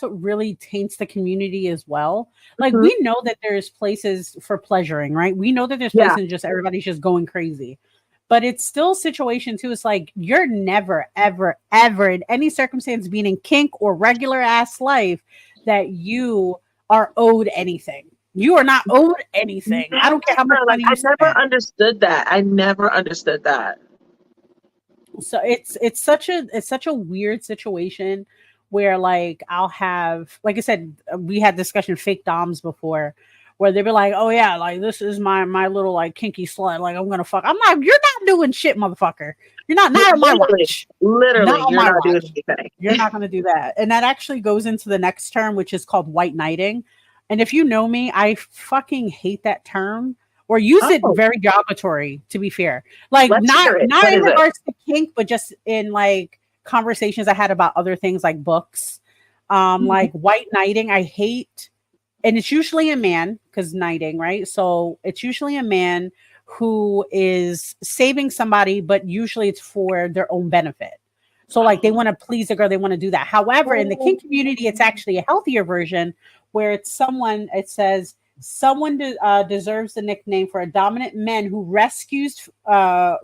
what really taints the community as well. Like Mhm. we know that there's places for pleasuring, right? We know that there's Yeah, places just everybody's just going crazy. But it's still a situation too. It's like you're never, ever, ever in any circumstance being in kink or regular ass life that you are owed anything. You are not owed anything. I don't care how much never. Like, money I you never spend. understood that. I never understood that. So it's such a weird situation where like I'll have, like I said, we had discussion fake doms before where they be like, oh yeah, like this is my little like kinky slut, like I'm gonna fuck. I'm like, you're not doing shit, motherfucker. You're not on my Literally, watch. Not literally, on you're my not doing watch. anything. You're not going to do that. And that actually goes into the next term, which is called white knighting. And if you know me, I fucking hate that term or use it Oh, very derogatory, to be fair. Like let's not hear it. not What in is it? regards to kink, but just in like conversations I had about other things like books. Mhm. Like white knighting, I hate, and it's usually a man because knighting, right? So it's usually a man who is saving somebody, but usually it's for their own benefit. So like they want to please the girl, they want to do that. However, in the Oh, kink community, it's actually a healthier version where it's someone. It says deserves the nickname for a dominant man who rescues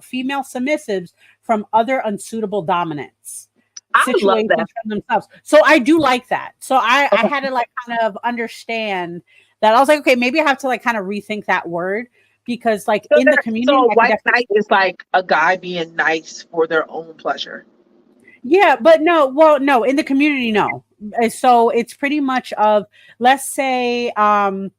female submissives from other unsuitable dominance I love that. situations from themselves. So I do like that. So I Okay. had to like kind of understand that. I was like, okay, maybe I have to like kind of rethink that word because like So, in the community, so a I could white definitely knight is like a guy being nice for their own pleasure. yeah, but no, well, no, in the community, no. So it's pretty much of let's say I'm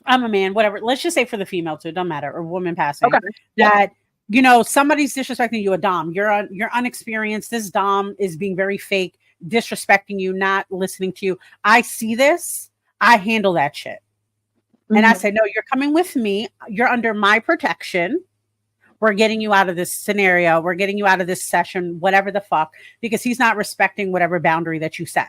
a man, whatever. Let's just say for the female too, it don't matter, or woman Okay. passing Yeah. that somebody's disrespecting you, a dom. You're unexperienced. This dom is being very fake, disrespecting you, not listening to you. I see this. I handle that shit, and I Mhm. say, no, you're coming with me. You're under my protection. We're getting you out of this scenario. We're getting you out of this session, whatever the fuck, because he's not respecting whatever boundary that you set,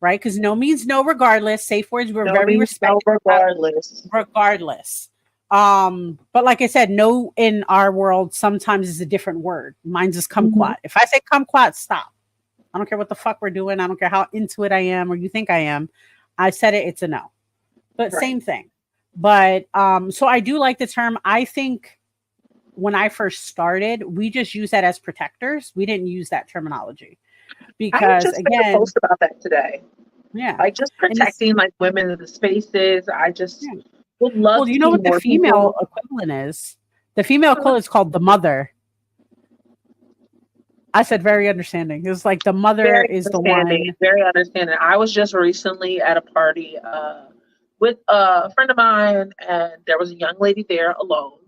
right? Because no means no, regardless. Safe words were No very means no, respected regardless. regardless. But like I said, no in our world sometimes is a different word. Mine's is Mhm. kumquat. If I say kumquat, stop. I don't care what the fuck we're doing. I don't care how into it I am or you think I am. I said it, it's a no. But Right. same thing. But so I do like the term. I think when I first started, we just use that as protectors. We didn't use that terminology I because just made a again, post about that today. yeah. Like just And this protecting like women in the spaces. I just yeah. would Well, love do to you know see what the more female people. equivalent is? The female equivalent is called the mother. I said very understanding. It was like the mother Very is the understanding. one. Very understanding. I was just recently at a party with a friend of mine, and there was a young lady there alone.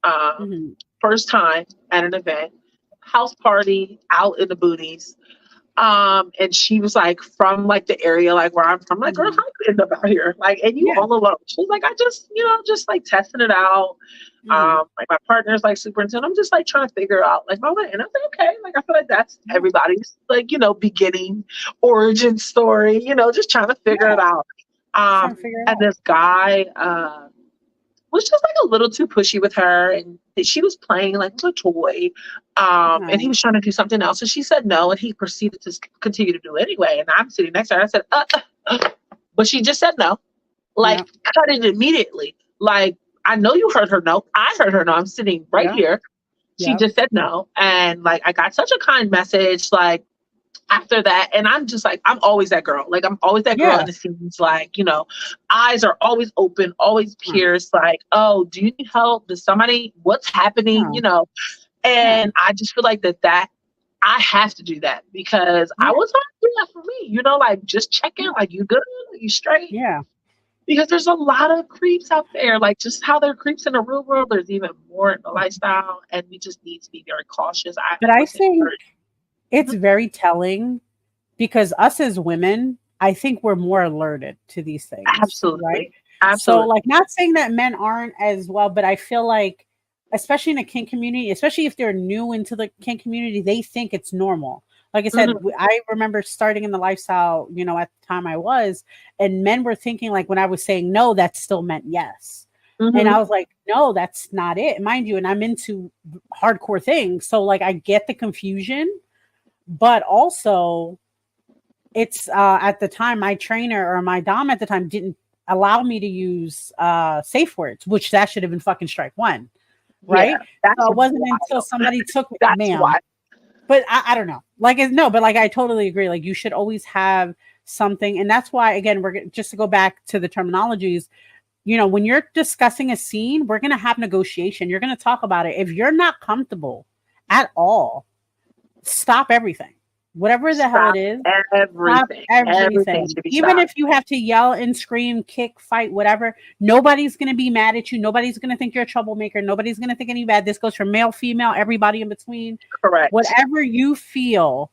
Mhm. First time at an event, house party out in the boonies. And she was like from like the area like where I'm from. Like, girl, how you end up out here? Like, and you Yeah. all alone. She was like, I just, just like testing it out. Like my partner's like super into it. I'm just like trying to figure out like my way. And I was like, okay, like I feel like that's everybody's like, beginning origin story, just trying to figure it out. Trying to figure it And out. this guy was just like a little too pushy with her, and she was playing like with a toy, and he was trying to do something else, and she said no, and he proceeded to continue to do it anyway. And I'm sitting next to her. I said, but she just said no, like cut it immediately. Like, I know you heard her no. I heard her no. I'm sitting right here. She just said no, and like I got such a kind message, like. After that, and I'm just like, I'm always that girl. Like, I'm always that girl in the scenes. Like, eyes are always open, always pierced. Like, oh, do you need help? Does somebody? What's happening? And I just feel like that I have to do that because I was trying to do that for me. Like just check in. Like, you good? Are you straight? Yeah. Because there's a lot of creeps out there. Like, just how there are creeps in the real world. There's even more in the lifestyle, and we just need to be very cautious. But I think it's very telling because us as women, I think we're more alerted to these things. Absolutely. Right? Absolutely. So, like, not saying that men aren't as well, but I feel like, especially in the kink community, especially if they're new into the kink community, they think it's normal. Like I said, I remember starting in the lifestyle, at the time I was, and men were thinking like when I was saying no, that still meant yes. And I was like, no, that's not it. Mind you, and I'm into hardcore things. So like I get the confusion. But also, it's at the time, my trainer or my dom at the time didn't allow me to use safe words, which that should have been fucking strike one, right? Yeah, so it wasn't until somebody took me, ma'am. Why. But I don't know. Like, but like I totally agree. Like, you should always have something, and that's why again we're just to go back to the terminologies. When you're discussing a scene, we're gonna have negotiation. You're gonna talk about it. If you're not comfortable at all, stop everything. Whatever the hell it is. Everything. Even if you have to yell and scream, kick, fight, whatever, nobody's going to be mad at you. Nobody's going to think you're a troublemaker. Nobody's going to think any bad. This goes for male, female, everybody in between. Correct. Whatever you feel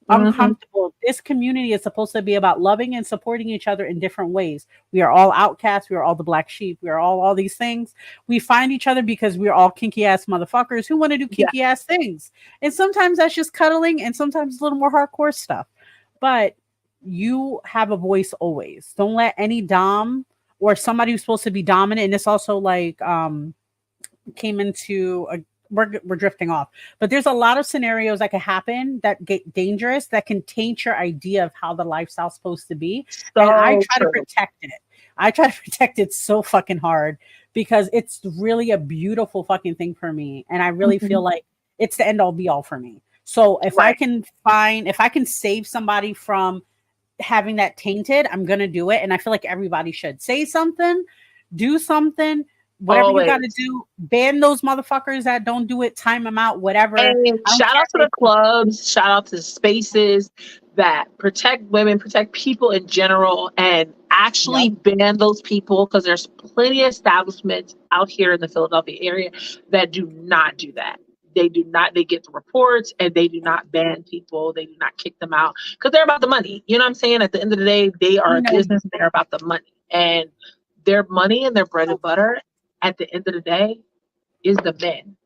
uncomfortable, this community is supposed to be about loving and supporting each other in different ways. We are all outcasts. We are all the black sheep. We are all these things. We find each other because we're all kinky ass motherfuckers who want to do kinky ass things. And sometimes that's just cuddling, and sometimes it's a little more hardcore stuff. But you have a voice always. Don't let any dom or somebody who's supposed to be dominant. And this also like came into a we're drifting off, but there's a lot of scenarios that can happen that get dangerous, that can taint your idea of how the lifestyle's supposed to be. And I try to protect it. I try to protect it so fucking hard because it's really a beautiful fucking thing for me. And I really feel like it's the end all be all for me. So if I can save somebody from having that tainted, I'm going to do it. And I feel like everybody should say something, do something. Whatever you got to do, ban those motherfuckers that don't do it, time them out, whatever. And shout out to the clubs, shout out to the spaces that protect women, protect people in general, and actually ban those people because there's plenty of establishments out here in the Philadelphia area that do not do that. They do not, they get the reports and they do not ban people. They do not kick them out because they're about the money. You know what I'm saying? At the end of the day, they are a business and they're about the money. And their money and their bread and butter at the end of the day is the men.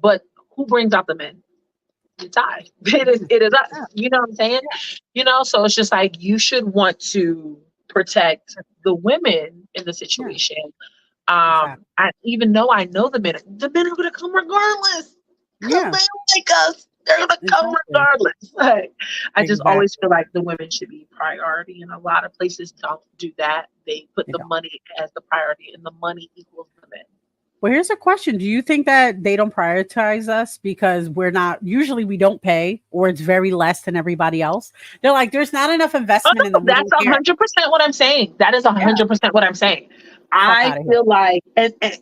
But who brings out the men? It's I. It is us. You know what I'm saying? So it's just like you should want to protect the women in the situation. And even though I know the men are gonna come regardless. Because they like us. They're gonna come regardless. Like, I just always feel like the women should be priority, and a lot of places don't do that. They put the money as the priority, and the money equals the men. Well, here's a question. Do you think that they don't prioritize us because usually we don't pay, or it's very less than everybody else? They're like, there's not enough investment in them. That's 100% what I'm saying. That is 100% what I'm saying. I feel like,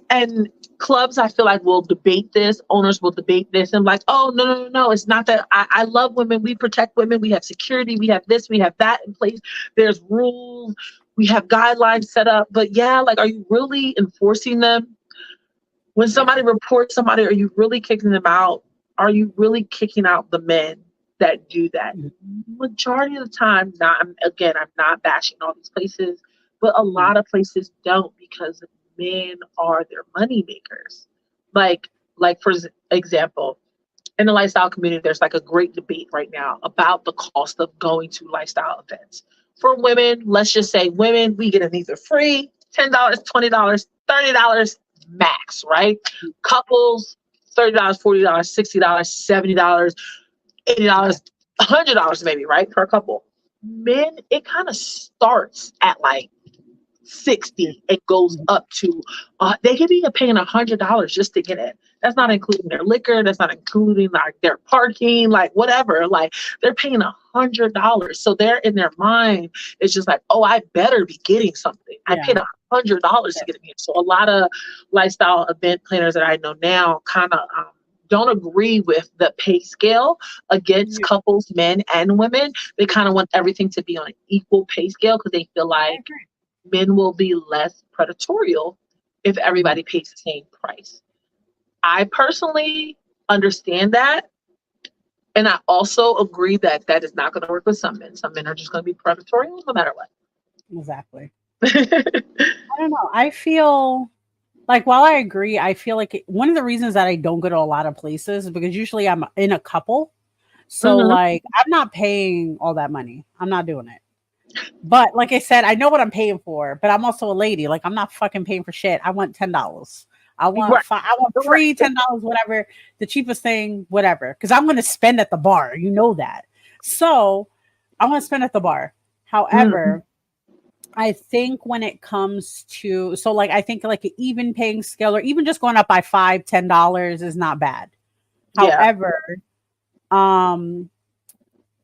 and clubs, I feel like will debate this. Owners will debate this and like, oh, no. It's not that. I love women. We protect women. We have security. We have this. We have that in place. There's rules. We have guidelines set up, but yeah, like, are you really enforcing them? When somebody reports somebody, are you really kicking them out? Are you really kicking out the men that do that? Majority of the time, not. Again, I'm not bashing all these places, but a lot of places don't, because men are their money makers. Like for example, in the lifestyle community, there's like a great debate right now about the cost of going to lifestyle events. For women, let's just say women, we get them either free, $10, $20, $30 max, right? Couples, $30, $40, $60, $70, $80, $100 maybe, right? Per couple. Men, it kind of starts at like 60 and goes up to they could be paying $100 just to get in. That's not including their liquor, that's not including like their parking, like whatever. Like, they're paying $100, so they're in their mind, it's just like, oh, I better be getting something. I paid $100 to get in here. So a lot of lifestyle event planners that I know now kind of don't agree with the pay scale against couples, men and women. They kind of want everything to be on an equal pay scale, because they feel like men will be less predatorial if everybody pays the same price. I personally understand that. And I also agree that that is not going to work with some men. Some men are just going to be predatory no matter what. Exactly. I don't know. I feel like, while I agree, I feel like one of the reasons that I don't go to a lot of places is because usually I'm in a couple. So like, I'm not paying all that money. I'm not doing it. But like I said, I know what I'm paying for, but I'm also a lady. Like, I'm not fucking paying for shit. I want $10. I want I want free $10, whatever, the cheapest thing, whatever. Because I'm going to spend at the bar. You know that. So I want to spend at the bar. However, I think when it comes to, so like, I think like an even paying scale, or even just going up by $5, $10 is not bad. However,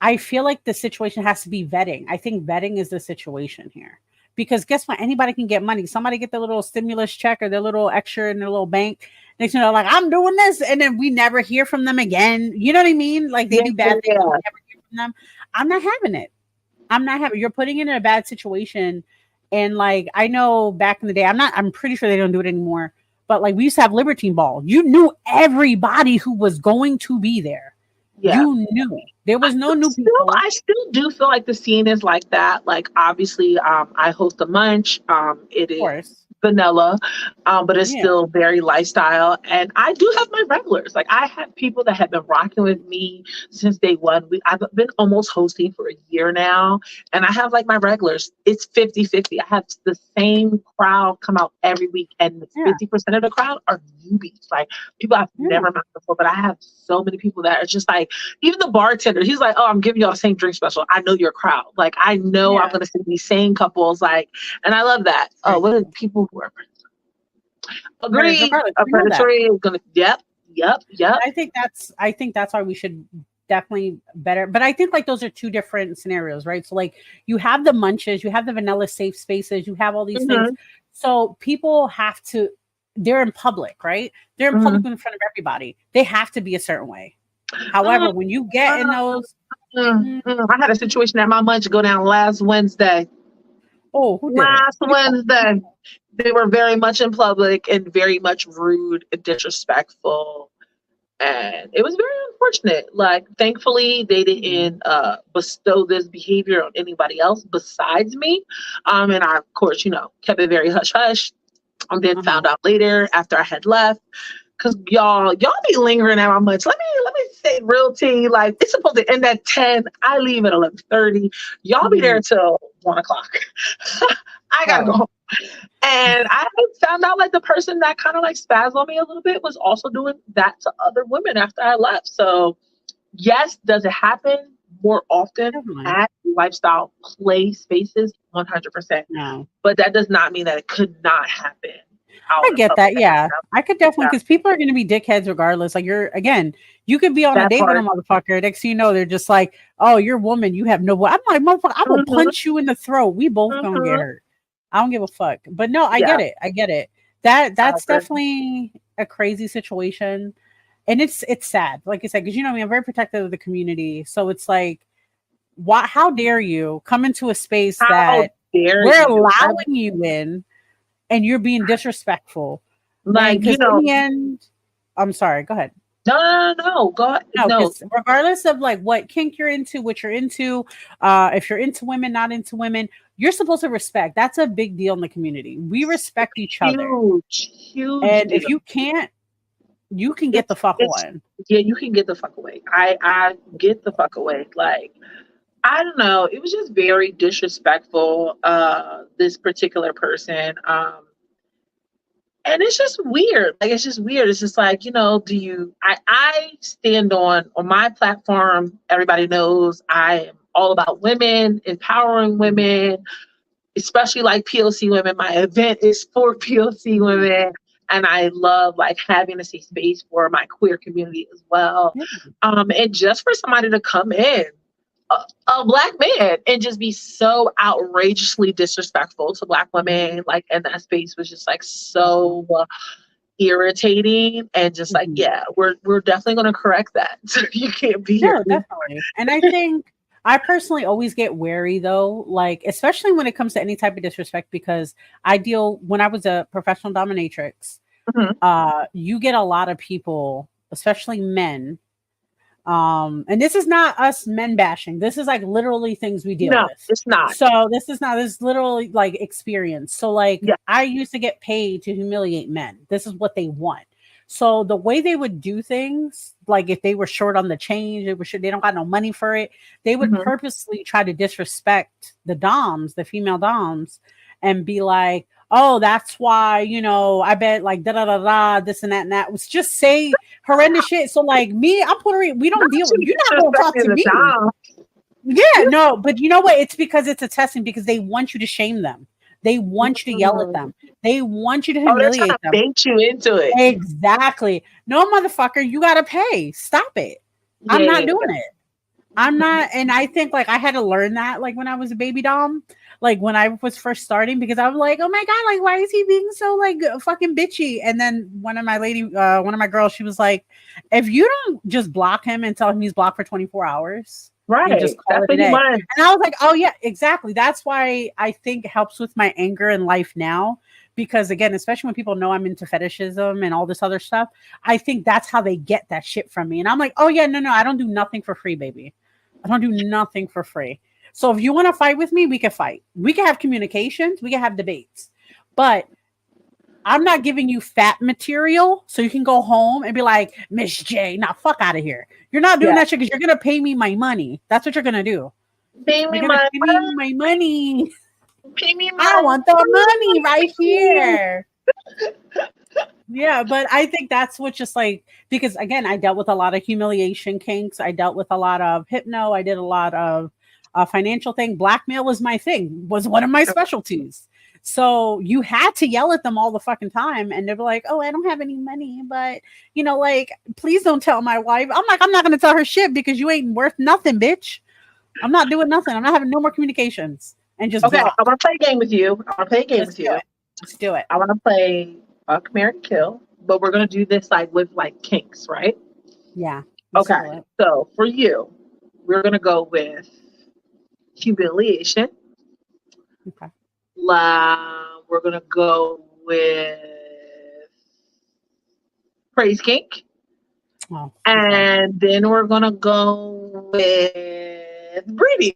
I feel like the situation has to be vetting. I think vetting is the situation here, because guess what? Anybody can get money. Somebody get their little stimulus check or their little extra in their little bank. Next thing you know, like, I'm doing this, and then we never hear from them again. You know what I mean? Like, they do bad things, we never hear from them. I'm not having it. I'm not having. You're putting it in a bad situation. And like, I know back in the day, I'm pretty sure they don't do it anymore. But like, we used to have Libertine Ball. You knew everybody who was going to be there. You knew. There was no new people. I still do feel like the scene is like that. Like, obviously, I host a munch. It is vanilla, but it's still very lifestyle. And I do have my regulars. Like, I have people that have been rocking with me since day one. I've been almost hosting for a year now, and I have like my regulars. It's 50-50. I have the same crowd come out every week, and 50% of the crowd are newbies. Like, people I've never met before, but I have so many people that are just like, even the bartender, he's like, oh, I'm giving y'all the same drink special. I know your crowd. Like, I know I'm going to see these same couples. Like, and I love that. Oh, what are the people who are agreed? A predatory is going to, yep. I think that's why we should definitely better. But I think like those are two different scenarios, right? So like, you have the munches, you have the vanilla safe spaces, you have all these things. So people have to, they're in public, right? They're in public in front of everybody. They have to be a certain way. However, when you get in those, I had a situation at my munch go down last Wednesday. Oh, who did last Wednesday? They were very much in public and very much rude and disrespectful, and it was very unfortunate. Like, thankfully, they didn't bestow this behavior on anybody else besides me. And I, of course, kept it very hush hush. And then found out later after I had left. Cause y'all be lingering at my munch. Let me say real tea. Like, it's supposed to end at 10. I leave at 11:30. Y'all be there till 1:00. I gotta go home. And I found out like the person that kind of like spazzed on me a little bit was also doing that to other women after I left. So yes, does it happen more often at lifestyle play spaces? 100%. No. But that does not mean that it could not happen. I get that. Yeah, I could definitely, because people are going to be dickheads regardless. Like, you could be on a date with a motherfucker. Next thing you know, they're just like, oh, you're a woman. You have no, I'm like, motherfucker, I'm going to punch you in the throat. We both going to get hurt. I don't give a fuck. But no, I get it. That's definitely a crazy situation. And it's sad. Like I said, because I'm very protective of the community. So it's like, how dare you come into a space that we're allowing you in, and you're being disrespectful. Like, because in the end, I'm sorry. Go ahead. No, go ahead. No. Regardless of like what kink you're into, what you're into, if you're into women, not into women, you're supposed to respect. That's a big deal in the community. We respect each other. Huge. And if you can't, you can get the fuck away. Yeah, you can get the fuck away. I get the fuck away. Like, I don't know. It was just very disrespectful, this particular person. And it's just weird. Like, it's just weird. It's just like, I stand on my platform. Everybody knows I am all about women, empowering women, especially like POC women. My event is for POC women. And I love like having a safe space for my queer community as well. And just for somebody to come in, a Black man, and just be so outrageously disrespectful to Black women, like, and that space was just like so irritating, and just like, yeah, we're definitely going to correct that. So you can't be here. Definitely. And I think I personally always get wary though, like, especially when it comes to any type of disrespect, because when I was a professional dominatrix, you get a lot of people, especially men. And this is not us men bashing. This is like literally things we deal with. It's not. So this is literally like experience. So like, I used to get paid to humiliate men. This is what they want. So the way they would do things, like if they were short on the change, they don't got no money for it. They would purposely try to disrespect the female doms, and be like, oh, that's why, I bet like this and that and that. Was just say horrendous shit. So like me, I'm Puerto Rican. We don't deal with, you're not going to talk to me. Yeah, no, but you know what? It's because it's a testing, because they want you to shame them. They want you to yell at them. They want you to humiliate them. To bait you into it. Exactly. No, motherfucker, you got to pay. Stop it. Yeah, I'm not doing it. I'm not. And I think like I had to learn that like when I was a baby dom, like when I was first starting, because I was like, oh my God, like, why is he being so like fucking bitchy? And then one of my girls, she was like, if you don't just block him and tell him he's blocked for 24 hours. Right. Just call it a day. And I was like, oh yeah, exactly. That's why I think it helps with my anger in life now. Because again, especially when people know I'm into fetishism and all this other stuff, I think that's how they get that shit from me. And I'm like, oh yeah, no, I don't do nothing for free, baby. I don't do nothing for free. So if you want to fight with me, we can fight. We can have communications. We can have debates. But I'm not giving you fat material so you can go home and be like, Miss J, now fuck out of here. You're not doing that shit because you're going to pay me my money. That's what you're going to do. Pay me my money. Pay me my I want the money right here. Yeah, but I think that's what just like, because again, I dealt with a lot of humiliation kinks. I dealt with a lot of hypno. I did a lot of financial thing. Blackmail was my thing, was one of my specialties. So you had to yell at them all the fucking time. And they'd be like, oh, I don't have any money, but like, please don't tell my wife. I'm like, I'm not going to tell her shit because you ain't worth nothing, bitch. I'm not doing nothing. I'm not having no more communications. And just okay, I want to play a game with you. Let's do it. I want to play Fuck, Marry, Kill, but we're going to do this like with like kinks, right? Yeah. Okay. So for you, we're going to go with humiliation. Okay. We're going to go with praise kink. Oh, and then we're going to go with breeding.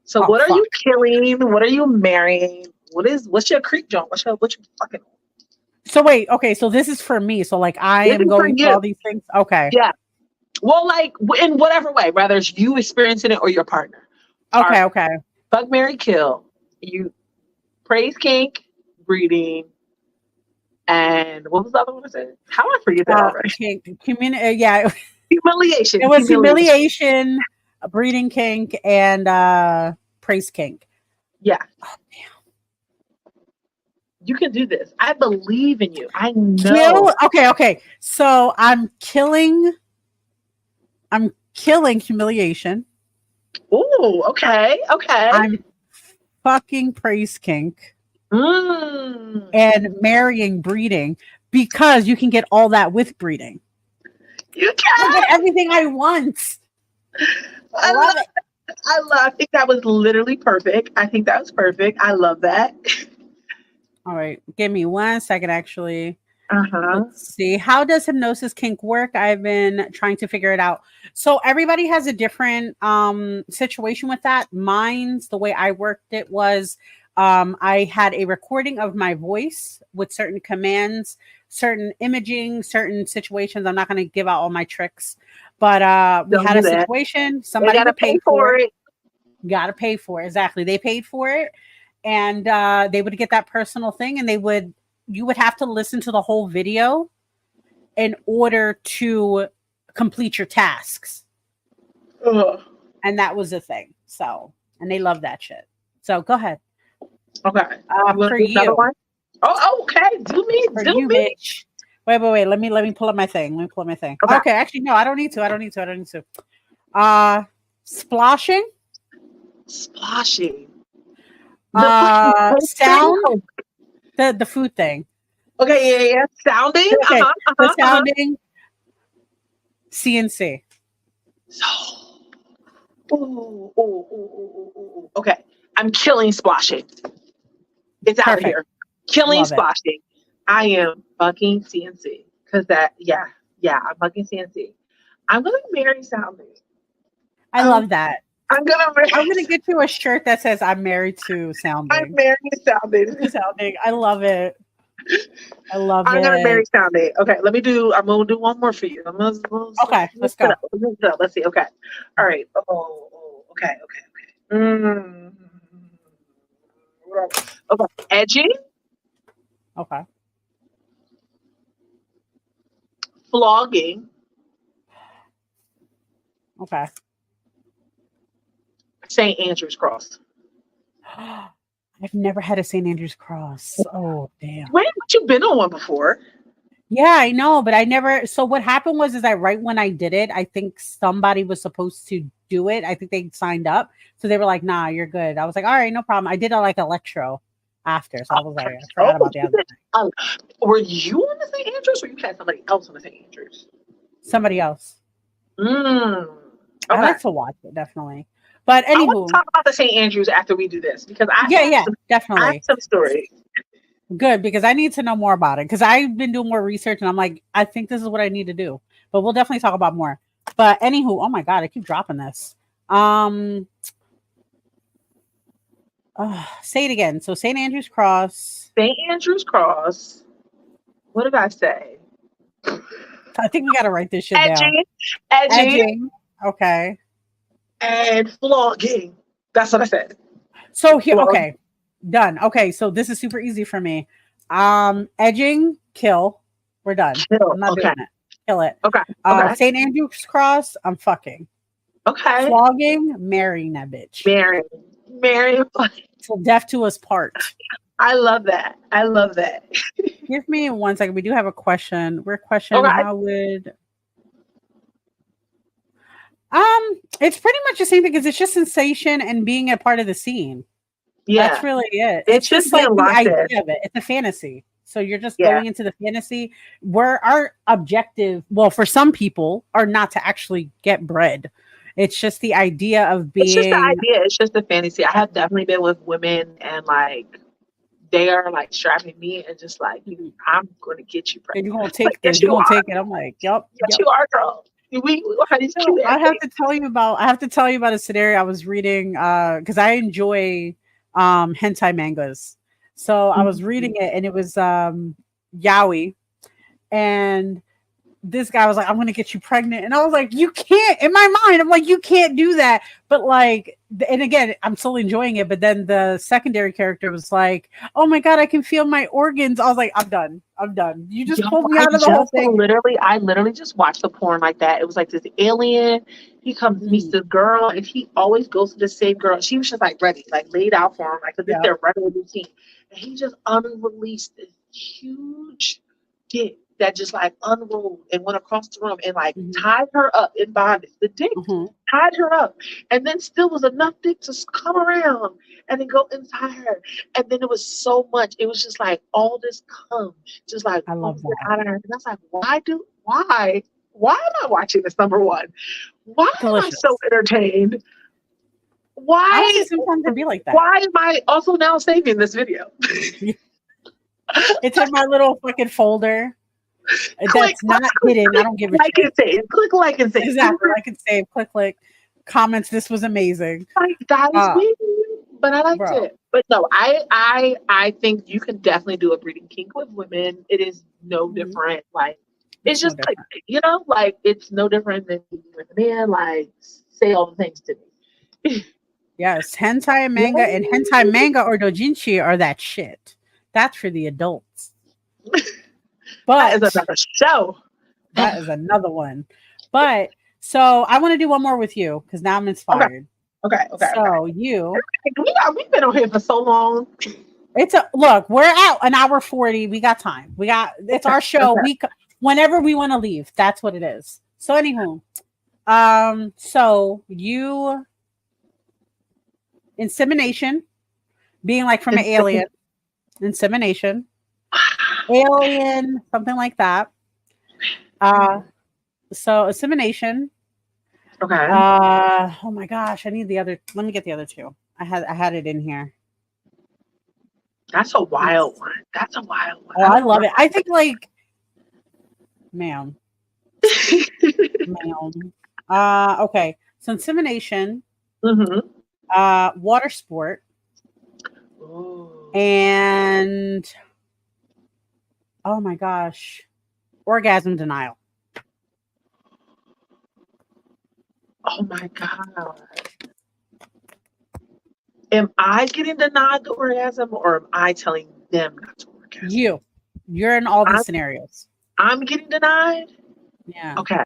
So what are you killing? What are you marrying? What's your creep joint? What's your fucking? So wait, okay. So this is for me. So like I am going through all these things. Okay. Yeah. Well, like in whatever way, whether it's you experiencing it or your partner. Okay. Okay. Fuck, marry, kill. You praise kink, breeding, and what was the other one I said? How I forget that already? Yeah. Humiliation. It was humiliation, breeding kink, and praise kink. Yeah. Oh, damn. You can do this. I believe in you. I know. Okay. So I'm killing humiliation. Ooh, okay. I'm fucking praise kink. And marrying breeding, because you can get all that with breeding. You can get everything I want. I love it. I think that was literally perfect. I think that was perfect. I love that. All right. Give me 1 second, actually. Uh-huh. Let's see. How does hypnosis kink work? I've been trying to figure it out. So everybody has a different situation with that. Mine's the way I worked it was I had a recording of my voice with certain commands, certain imaging, certain situations. I'm not going to give out all my tricks, but we Don't had do a that. situation. They Somebody gotta would pay pay for for it. it. Got to pay for it. Exactly. They paid for it, and they would get that personal thing, and you would have to listen to the whole video in order to complete your tasks. Ugh. And that was the thing. So, and they love that shit. So go ahead. Okay. You want For to do another you, one? Oh, okay. Do me. for Do you, me. bitch. Wait. Let me pull up my thing. Let me pull up my thing. Okay. Okay, actually, no, I don't need to. Splashing. Splashing. The Sound. thing? The food thing. Okay, yeah. Sounding. Okay, the Uh-huh. sounding. CNC. So, ooh. Okay. I'm killing splashing. It's out of Perfect. here. Killing Love it. splashing. I am fucking CNC. Because I'm fucking CNC. I'm gonna marry sounding. I love that. I'm gonna get you a shirt that says I'm married to sounding. I'm marrying sounding. Sounding. I love it. I'm gonna marry sounding. Okay, I'm gonna do one more for you. Okay, let's go. Let's see. Okay. All right. Okay. Okay. Edging, Okay. flogging, Okay. St. Andrew's Cross. I've never had a St. Andrew's cross. Oh, damn. Wait, but you've been on one before. Yeah, I know, but I never. So what happened was that right when I did it, I think somebody was supposed to do it. I think they signed up. So they were like, nah, you're good. I was like, all right, no problem. I did a like electro after. So I was like, I forgot about the other thing. Were you on the St. Andrews or you had somebody else on the St. Andrews? Somebody else. Okay. I like to watch it, definitely. But I want anywho, to talk about the St. Andrews after we do this because definitely. I have some stories. Good, because I need to know more about it because I've been doing more research and I'm like, I think this is what I need to do. But we'll definitely talk about more. But anywho, oh my god, I keep dropping this. Say it again. So St. Andrew's Cross. St. Andrew's Cross. What did I say? I think we gotta write this shit down. Edging. Okay. And flogging. That's what I said. So here, okay, done. Okay, so this is super easy for me. Edging, kill. We're done. Kill. I'm not doing it. Kill it. Okay. St. Andrew's Cross, I'm fucking. Okay. Flogging, marrying that bitch. Marry. Till death to us part. I love that. Give me 1 second. We do have a question. We're questioning how would it's pretty much the same thing because it's just sensation and being a part of the scene. Yeah. That's really it. It's just like the idea of it. It's a fantasy. So you're just going into the fantasy where our objective, well, for some people, are not to actually get bread. It's just the idea of being. It's just the idea. It's just the fantasy. I have definitely been with women and like they are like strapping me and just like, I'm going to get you pregnant. And you're going to take this. You're going to take it. I'm like, yep. Yes, you are, girl. I have to tell you about a scenario I was reading because I enjoy hentai mangas. So I was reading it and it was yaoi, and this guy was like, I'm gonna get you pregnant, and I was like, you can't. In my mind, I'm like, you can't do that. But like, and again, I'm still enjoying it, but then the secondary character was like, oh my god, I can feel my organs. I was like, I'm done. You just pulled me out of the whole thing. I literally just watched the porn like that. It was like this alien, he comes meets this girl, and he always goes to the same girl. She was just like ready, like laid out for him, like this is their regular routine. And he just unreleased this huge dick that just like unrolled and went across the room and like tied her up in bondage. The dick tied her up, and then still was enough dick to come around and then go inside her. And then it was so much. It was just like all this cum, just like I love that. Out of her. And I was like, why am I watching this? Number one, why am I so entertained? Why? Honestly, sometimes it be like that. Why am I also now saving this video? It's in my little fucking folder. Click, That's not hidden. I don't give a like shit. and save. Click like and save. Exactly. I can save. Click. Comments. This was amazing. Like that is weird, but I liked bro. it. But no, I think you can definitely do a breeding kink with women. It is no different. Like it's just like like it's no different than with a man. Like say all the things to me. Yes, hentai manga and hentai manga or dojinshi are that shit. That's for the adults. But that is another show. That is another one. But so I want to do one more with you because now I'm inspired. Okay. So we've been on here for so long. Look, we're out an hour 40. We got time. It's our show. Whenever we want to leave, that's what it is. So anywho, so you insemination, being like from an alien, insemination, alien, something like that. So insemination. Okay. Oh my gosh, I need the other. Let me get the other two. I had it in here. That's a wild one. Oh, I love it. I think like, ma'am. Okay. So insemination, water sport, and oh my gosh, orgasm denial. Oh my God. Am I getting denied the orgasm or am I telling them not to orgasm? You're in all these scenarios. I'm getting denied? Yeah. Okay.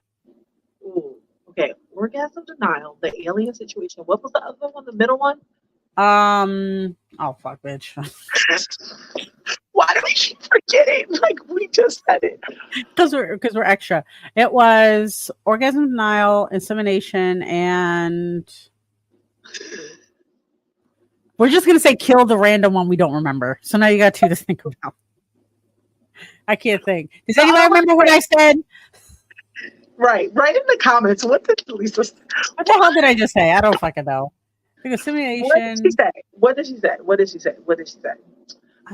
Ooh. Okay. Orgasm denial, the alien situation. What was the other one? The middle one? Oh fuck, bitch. Why do we keep forgetting? Like we just said it. Because we're extra. It was orgasm denial, insemination, and we're just gonna say kill the random one we don't remember. So now you got two to think about. I can't think. Does anybody remember what I said? Right in the comments. What did Lisa say? What the hell did I just say? I don't fucking know. Insemination. What did she say?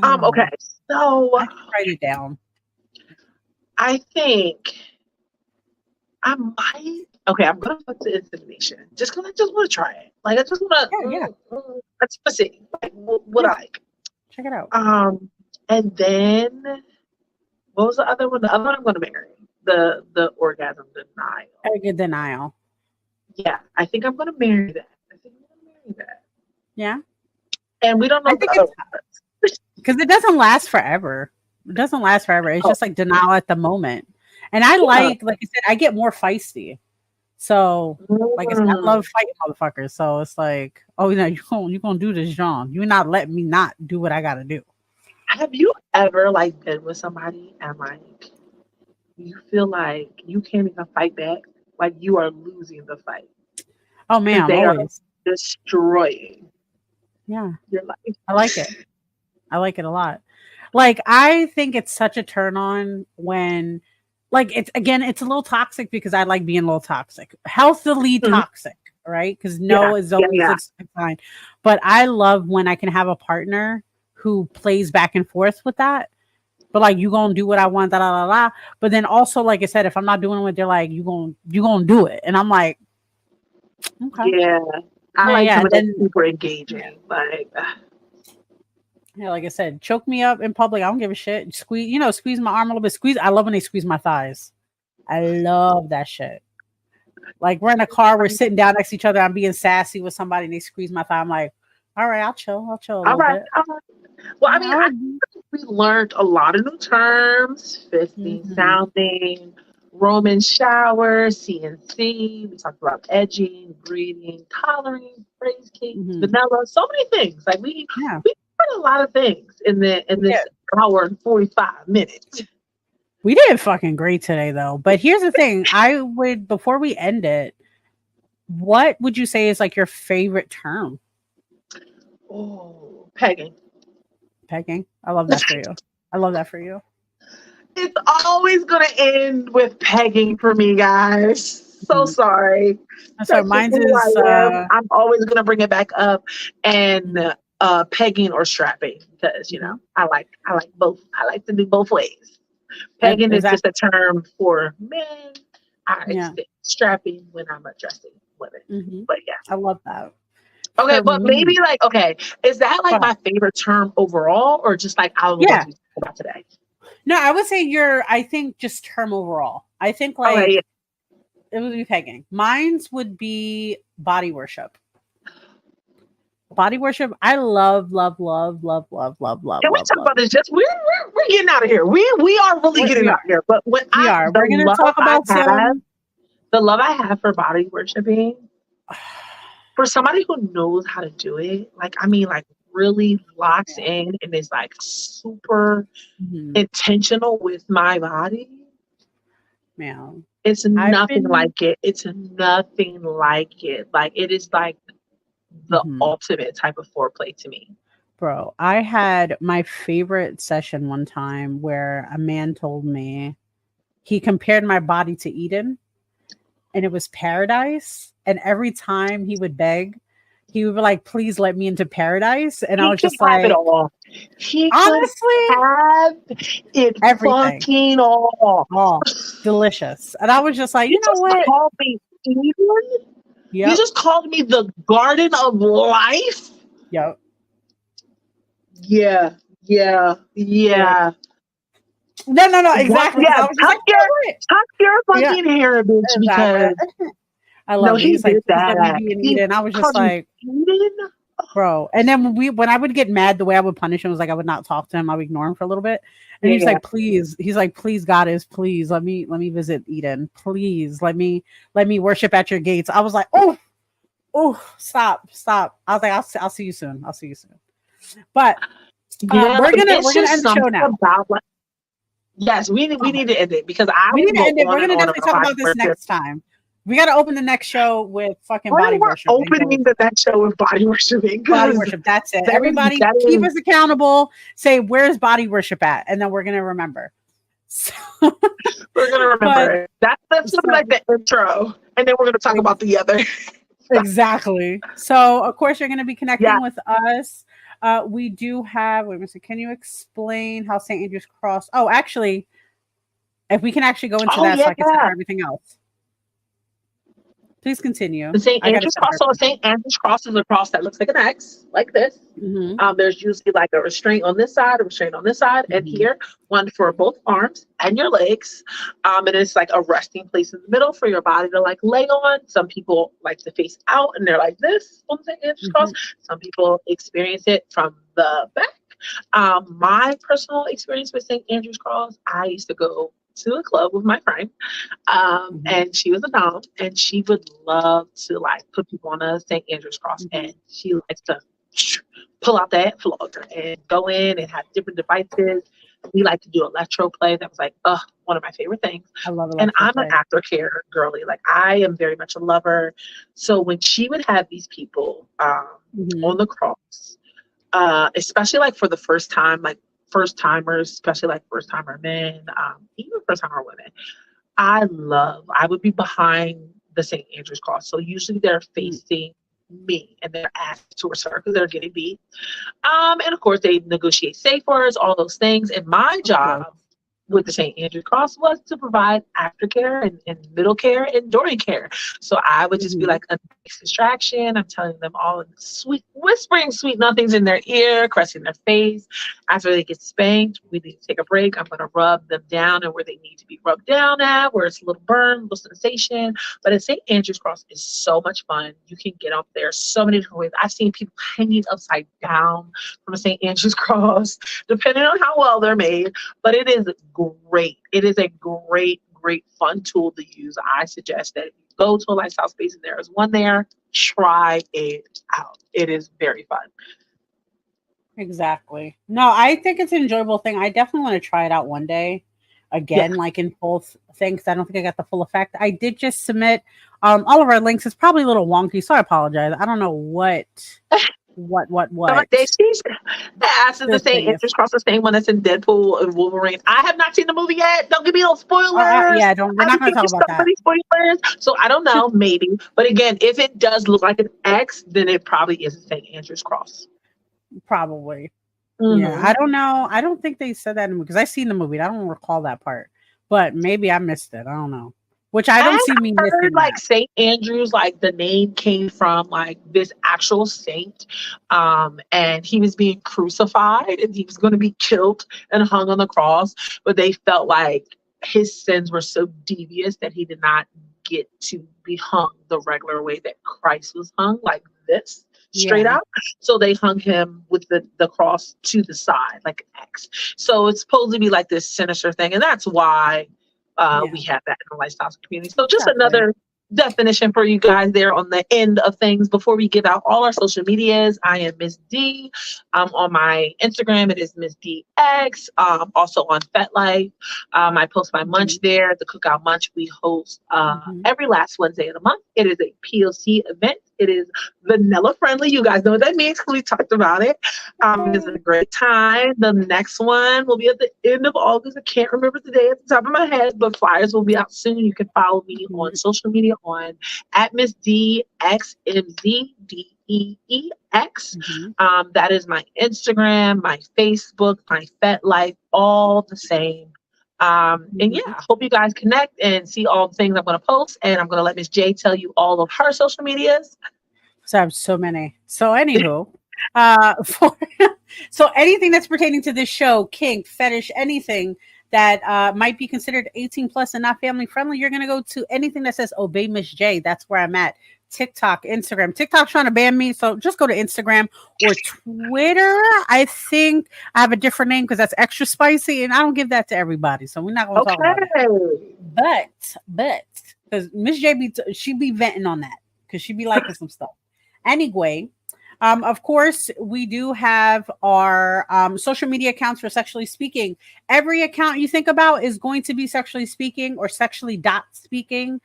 Okay. So I can write it down. I think I might. Okay, I'm gonna put the insemination just because I just want to try it. Like I just want to. Let's see. Like what I like. Check it out. And then what was the other one? The other one I'm gonna marry. The orgasm Denial. Yeah, I think I'm gonna marry that. Yeah. And we don't know because it doesn't last forever. It's just like denial at the moment. And I like I said, I get more feisty. So like I said, I love fighting motherfuckers. So it's like, oh, you're gonna do this, John. You're not letting me not do what I gotta do. Have you ever like been with somebody and like you feel like you can't even fight back? Like you are losing the fight. Oh man, they always are destroying. Yeah. Your life. I like it. I like it a lot. Like I think it's such a turn on when like it's a little toxic because I like being a little toxic. Healthily toxic, right? Because is always fine. But I love when I can have a partner who plays back and forth with that. But like you gonna do what I want, But then also, like I said, if I'm not doing what they're like, you gonna do it. And I'm like, okay. Yeah. I like some of that super engaging. Like like I said, choke me up in public. I don't give a shit. Squeeze my arm a little bit. I love when they squeeze my thighs. I love that shit. Like we're in a car, we're sitting down next to each other. I'm being sassy with somebody and they squeeze my thigh. I'm like, all right, I'll chill a little bit. Well, I mean, we learned a lot of new terms, fisting, sounding, Roman shower, CNC. We talked about edging, breathing, collaring, phrase kink, vanilla, so many things. Like we learned a lot of things in this hour and 45 minutes. We did fucking great today, though. But here's the thing: before we end it, what would you say is like your favorite term? Oh, pegging. Pegging. I love that for you. It's always going to end with pegging for me, guys. so sorry. So That's just mine's who is I am. I'm always gonna bring it back up, and pegging or strapping because I like both. I like to do both ways. Pegging is just a term for men. I extend strapping when I'm addressing women. But yeah, I love that. Okay, For but me- maybe like, okay, is that like my favorite term overall, or just like out of the ones we talked about today? No, I would say I think just term overall. I think like Okay, it would be pegging. Mine's would be body worship. Body worship. I love. Can we talk about this? Just we're getting out of here. We are really getting out of here. But when we're gonna talk about the love I have for body worshiping, for somebody who knows how to do it, like I mean, like really locks in and is like super intentional with my body. Yeah. It's nothing like it. It's nothing like it. Like it is like the ultimate type of foreplay to me. Bro, I had my favorite session one time where a man told me he compared my body to Eden and it was paradise. And every time he would beg, he would be like, please let me into paradise. And I was just like, it all. He honestly, have it everything. Fucking all. Delicious. And I was just like, you know what? Called me Eden? Yep. You just called me the garden of life? Yep. Yeah. No, exactly. Yeah, tuck your fucking hair, bitch, because I love it. He's like, let me be an Eden. I was just like, bro. And then when I would get mad, the way I would punish him was like I would not talk to him. I would ignore him for a little bit. And he's like, please. He's like, please, Goddess, please let me visit Eden. Please let me worship at your gates. I was like, oh, stop. I was like, I'll see you soon. But we're gonna end the show now. Yes, we need to end it because we need to end it. We're gonna definitely talk about this next time. We got to open the next show with fucking body worship. Opening the next show with body worshiping. Body worship. That's it. Everybody keep us accountable. Say, where's body worship at? And then we're going to remember. So, we're going to remember. That's like the intro. And then we're going to talk about the other. Exactly. So, of course, you're going to be connecting with us. We do have, wait a minute, can you explain how St. Andrew's Cross? Oh, actually, if we can actually go into that so I can say everything else. Please continue. The St. Andrew's Cross. So St. Andrew's Cross is a cross that looks like an X, like this. There's usually like a restraint on this side, and here, one for both arms and your legs. And it's like a resting place in the middle for your body to like lay on. Some people like to face out and they're like this on St. Andrew's Cross. Some people experience it from the back. My personal experience with St. Andrew's Cross, I used to go to a club with my friend, and she was a dom, and she would love to like put people on a St. Andrew's Cross, and she likes to pull out that flogger and go in and have different devices. We like to do electro play. That was like one of my favorite things. I love it. And I'm an aftercare girly. Like I am very much a lover. So when she would have these people on the cross, especially like for the first time, like first timers, especially like first timer men, even first timer women, I would be behind the St. Andrew's Cross. So usually they're facing me and their ass towards her because they're getting beat. And of course they negotiate safe words, all those things. And my job with the St. Andrew's Cross was to provide aftercare and middle care and during care. So I would just be like a nice distraction. I'm telling them all whispering sweet nothings in their ear, caressing their face. After they get spanked, we need to take a break. I'm going to rub them down and where they need to be rubbed down at, where it's a little burn, a little sensation. But at St. Andrew's Cross is so much fun. You can get up there so many different ways. I've seen people hanging upside down from a St. Andrew's Cross, depending on how well they're made. But it is great. It is a great fun tool to use. I suggest that if you go to a lifestyle space and there is one there, try it out. It is very fun. Exactly. No, I think it's an enjoyable thing. I definitely want to try it out one day again, like in both things. I don't think I got the full effect. I did just submit all of our links. It's probably a little wonky, so I apologize. I don't know what What? The ass is the This same. thing is. Interest cross the same one that's in Deadpool and Wolverine. I have not seen the movie yet. Don't give me no spoilers. Yeah, don't. We're not going to talk about that. Spoilers. So I don't know, maybe. But again, if it does look like an X, then it probably is the same interest cross. Probably. Mm-hmm. Yeah, I don't know. I don't think they said that in the movie because I seen the movie. I don't recall that part, but maybe I missed it. I don't know. Which I don't see me missing. Like St. Andrews, like the name came from like this actual saint, and he was being crucified and he was going to be killed and hung on the cross, but they felt like his sins were so devious that he did not get to be hung the regular way that Christ was hung, like this. Straight out. So they hung him with the cross to the side, like an X. So it's supposed to be like this sinister thing. And that's why we have that in the lifestyle community. So just another definition for you guys there on the end of things. Before we give out all our social medias, I am Miss D. On my Instagram, it is Miss DX. Also on FetLife. I post my munch there, the Cookout Munch we host every last Wednesday of the month. It is a POC event. It is vanilla friendly. You guys know what that means because we talked about it. It's a great time. The next one will be at the end of August. I can't remember the day at the top of my head, but flyers will be out soon. You can follow me on social media on @MissDXMZDEEX. That is my Instagram, my Facebook, my FetLife, all the same. And yeah, I hope you guys connect and see all the things I'm going to post. And I'm going to let Miss J tell you all of her social medias. So I have so many. So anywho, so anything that's pertaining to this show, kink, fetish, anything that might be considered 18 plus and not family friendly, you're going to go to anything that says Obey Miss J. That's where I'm at. TikTok, Instagram. TikTok's trying to ban me, so just go to Instagram or Twitter. I think I have a different name because that's extra spicy, and I don't give that to everybody, so we're not going to talk about it. But because Miss J she be venting on that because she be liking some stuff. Anyway, of course, we do have our social media accounts for Sexually Speaking. Every account you think about is going to be Sexually Speaking or Sexually.speaking.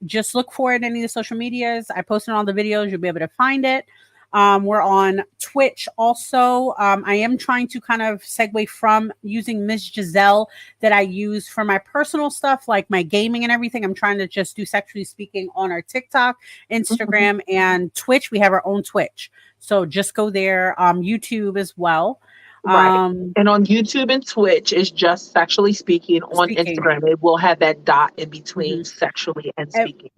Just look for it in any of the social medias. I posted all the videos. You'll be able to find it. We're on Twitch also. I am trying to kind of segue from using Miss Giselle that I use for my personal stuff, like my gaming and everything. I'm trying to just do Sexually Speaking on our TikTok, Instagram, and Twitch. We have our own Twitch. So just go there. YouTube as well. Right. And on YouTube and Twitch is just Sexually Speaking. On Instagram, it will have that dot in between sexually and speaking.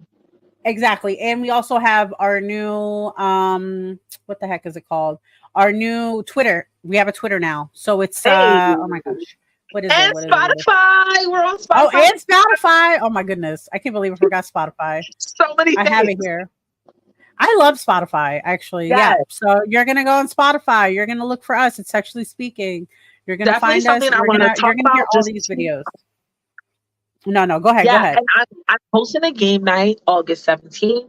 Exactly. And we also have our new, what the heck is it called? Our new Twitter. We have a Twitter now. So it's, oh my gosh. What is it? And Spotify. We're on Spotify. Oh, and Spotify. Oh my goodness. I can't believe I forgot Spotify. So many things. I have it here. I love Spotify, actually. Yes. Yeah. So you're going to go on Spotify. You're going to look for us. It's Sexually Speaking. You're going to find us. You're going to hear all these videos. No, go ahead. Go ahead. And I'm hosting a game night August 17th.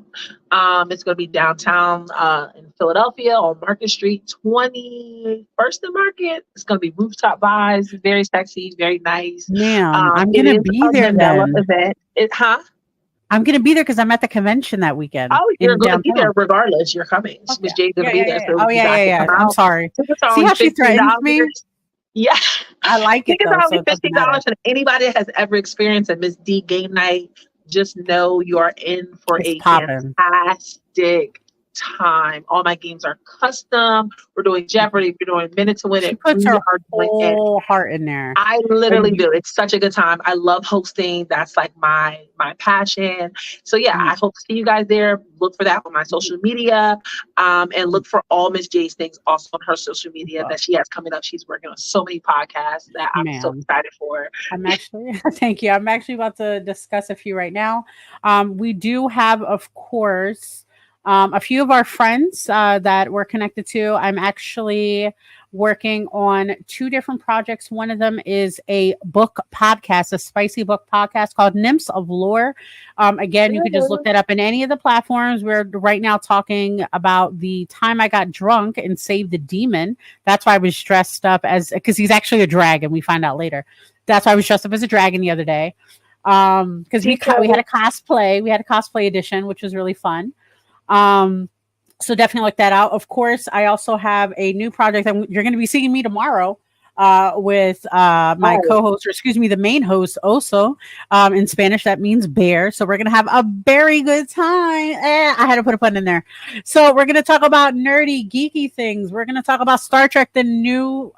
It's going to be downtown in Philadelphia on Market Street, 21st and Market. It's going to be rooftop vibes, very sexy, very nice. Man, I'm going to be there then. Event. I'm going to be there because I'm at the convention that weekend. Oh, you're going to be there regardless. You're coming. Okay. Miss J's going to be there. So I'm sorry. See how she threatens me? Yeah, I like it. It's only $50, and anybody that has ever experienced a Miss D game night, just know you are in for a fantastic time. All my games are custom. We're doing Jeopardy. We're doing Minute to Win It. She puts her whole heart in there. I literally do. It's such a good time. I love hosting. That's like my passion. So yeah, I hope to see you guys there. Look for that on my social media, and look for all Miss J's things also on her social media that she has coming up. She's working on so many podcasts that I'm so excited for. Thank you. I'm actually about to discuss a few right now. We do have, of course, a few of our friends that we're connected to. I'm actually working on 2 different projects. One of them is a book podcast, a spicy book podcast called Nymphs of Lore. Again, you can just look that up in any of the platforms. We're right now talking about the time I got drunk and saved the demon. That's why I was dressed up as, because he's actually a dragon. We find out later. That's why I was dressed up as a dragon the other day. Because we had a cosplay. We had a cosplay edition, which was really fun. So definitely look that out. Of course, I also have a new project that you're going to be seeing me tomorrow with my co-host, or excuse me, the main host, Oso. In Spanish, that means bear. So we're going to have a very good time. I had to put a pun in there. So we're going to talk about nerdy, geeky things. We're going to talk about Star Trek, the new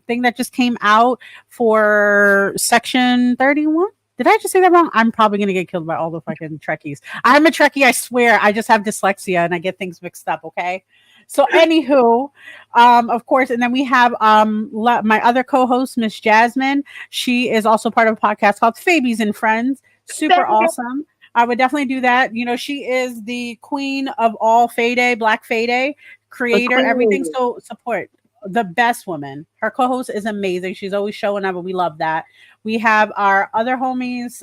thing that just came out for Section 31. Did I just say that wrong? I'm probably going to get killed by all the fucking Trekkies. I'm a Trekkie, I swear. I just have dyslexia and I get things mixed up, okay? So anywho, of course, and then we have my other co-host, Miss Jasmine. She is also part of a podcast called Fabies and Friends. Super awesome. I would definitely do that. You know, she is the queen of all Fade, Black Fade, creator, everything. So support. The best woman. Her co-host is amazing. She's always showing up, and we love that. We have our other homies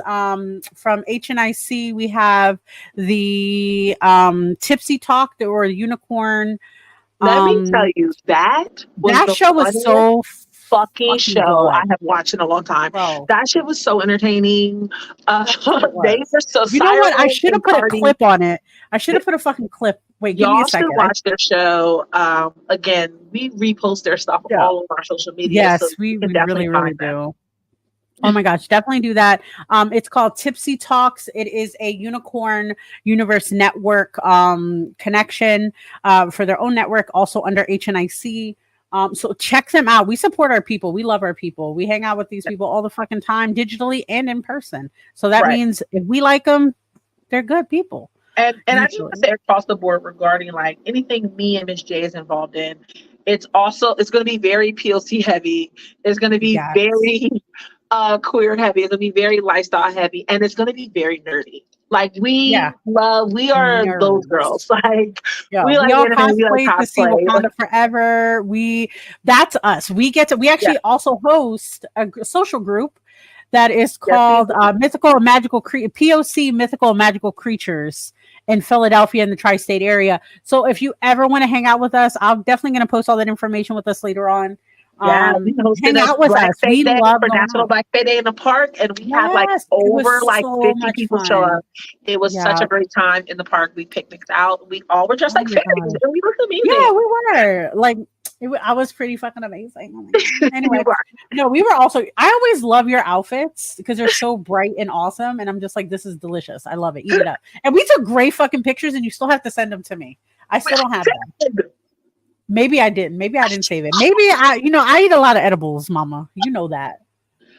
from HNIC. We have the Tipsy Talk, or Unicorn. Let me tell you, that show was so fucking show I have watched in a long time. Bro. That shit was so entertaining. They were so. You know what? I should have put a clip on it. I should have put a fucking clip. Wait, give me a second. Y'all should watch their show. Again, we repost their stuff all over our social media. Yes, so we really do. Oh my gosh, definitely do that. It's called Tipsy Talks. It is a Unicorn Universe Network connection for their own network, also under HNIC. So check them out. We support our people. We love our people. We hang out with these people all the fucking time, digitally and in person. So that means if we like them, they're good people. And I just want to say across the board regarding like anything me and Miss J is involved in, it's going to be very POC heavy. It's going to be very queer heavy. It's going to be very lifestyle heavy, and it's going to be very nerdy. Like we are nerds. Those girls. Like we all cosplay to see Wakanda forever. That's us. We actually also host a social group that is called Mythical and Magical POC Mythical and Magical Creatures in Philadelphia in the tri-state area. So if you ever want to hang out with us, I'm definitely going to post all that information with us later on. We hang out with us. We love for National Black Day Day in the park, and we had like over like 50 people show up. It was such a great time in the park. We picnicked out. We all were just like fairies, and we looked amazing. Yeah, we were like. I was pretty fucking amazing. Anyway, we were also. I always love your outfits because they're so bright and awesome, and I'm just like, this is delicious. I love it. Eat it up. And we took great fucking pictures, and you still have to send them to me. I still don't have them. Maybe I didn't. Maybe I didn't save it. Maybe I eat a lot of edibles, Mama. You know that.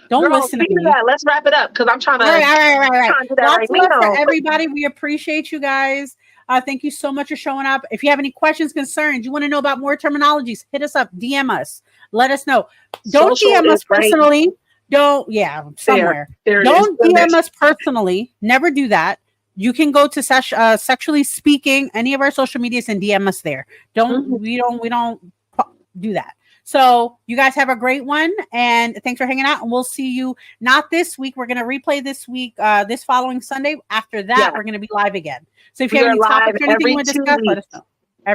Don't listen to me. Let's wrap it up because I'm trying to. All right. Lots of love for everybody. We appreciate you guys. Thank you so much for showing up. If you have any questions, concerns, you want to know about more terminologies, hit us up, DM us, let us know. Don't DM us personally. Somewhere. Don't DM us personally. Never do that. You can go to Sexually Speaking, any of our social medias, and DM us there. We don't do that. So you guys have a great one, and thanks for hanging out. And we'll see you not this week. We're going to replay this week, this following Sunday. After that, we're going to be live again. So if you have any topics or anything you want to discuss, let us know.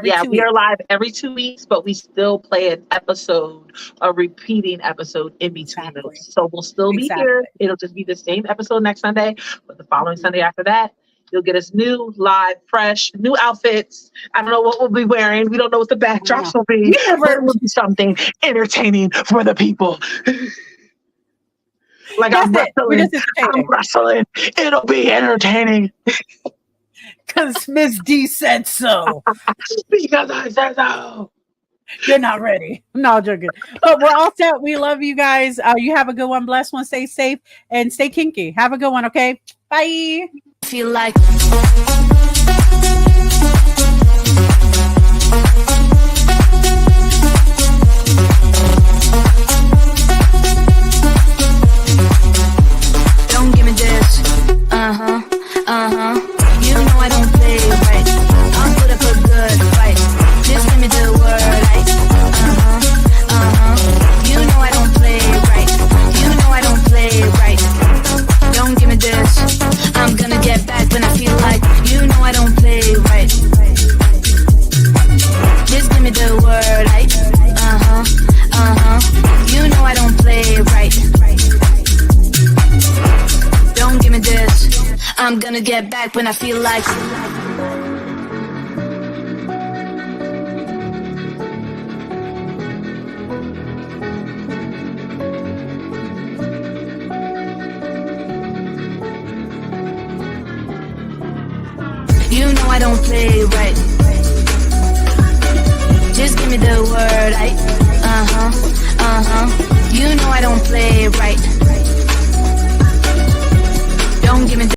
We are live every 2 weeks, but we still play an episode, a repeating episode in between those. So we'll still be here. It'll just be the same episode next Sunday, but the following Sunday after that, you'll get us new, live, fresh, new outfits. I don't know what we'll be wearing. We don't know what the backdrops will be. It will be something entertaining for the people. Like I'm wrestling. It'll be entertaining. Because Miss D said so. Because I said so. You're not ready. No, joking. But we're all set. We love you guys. You have a good one. Blessed one. Stay safe and stay kinky. Have a good one. Okay. Bye. Feel like. Don't give me this. You know I don't play right. I'll put up a good fight. Just give me the word. You know I don't play right. You know I don't play right. Don't give me this. I'm gonna get back when I feel like. You know I don't play right. Just give me the word. You know I don't play right. Don't give me this. I'm gonna get back when I feel like. I don't play right. Just give me the word. You know I don't play right. Don't give me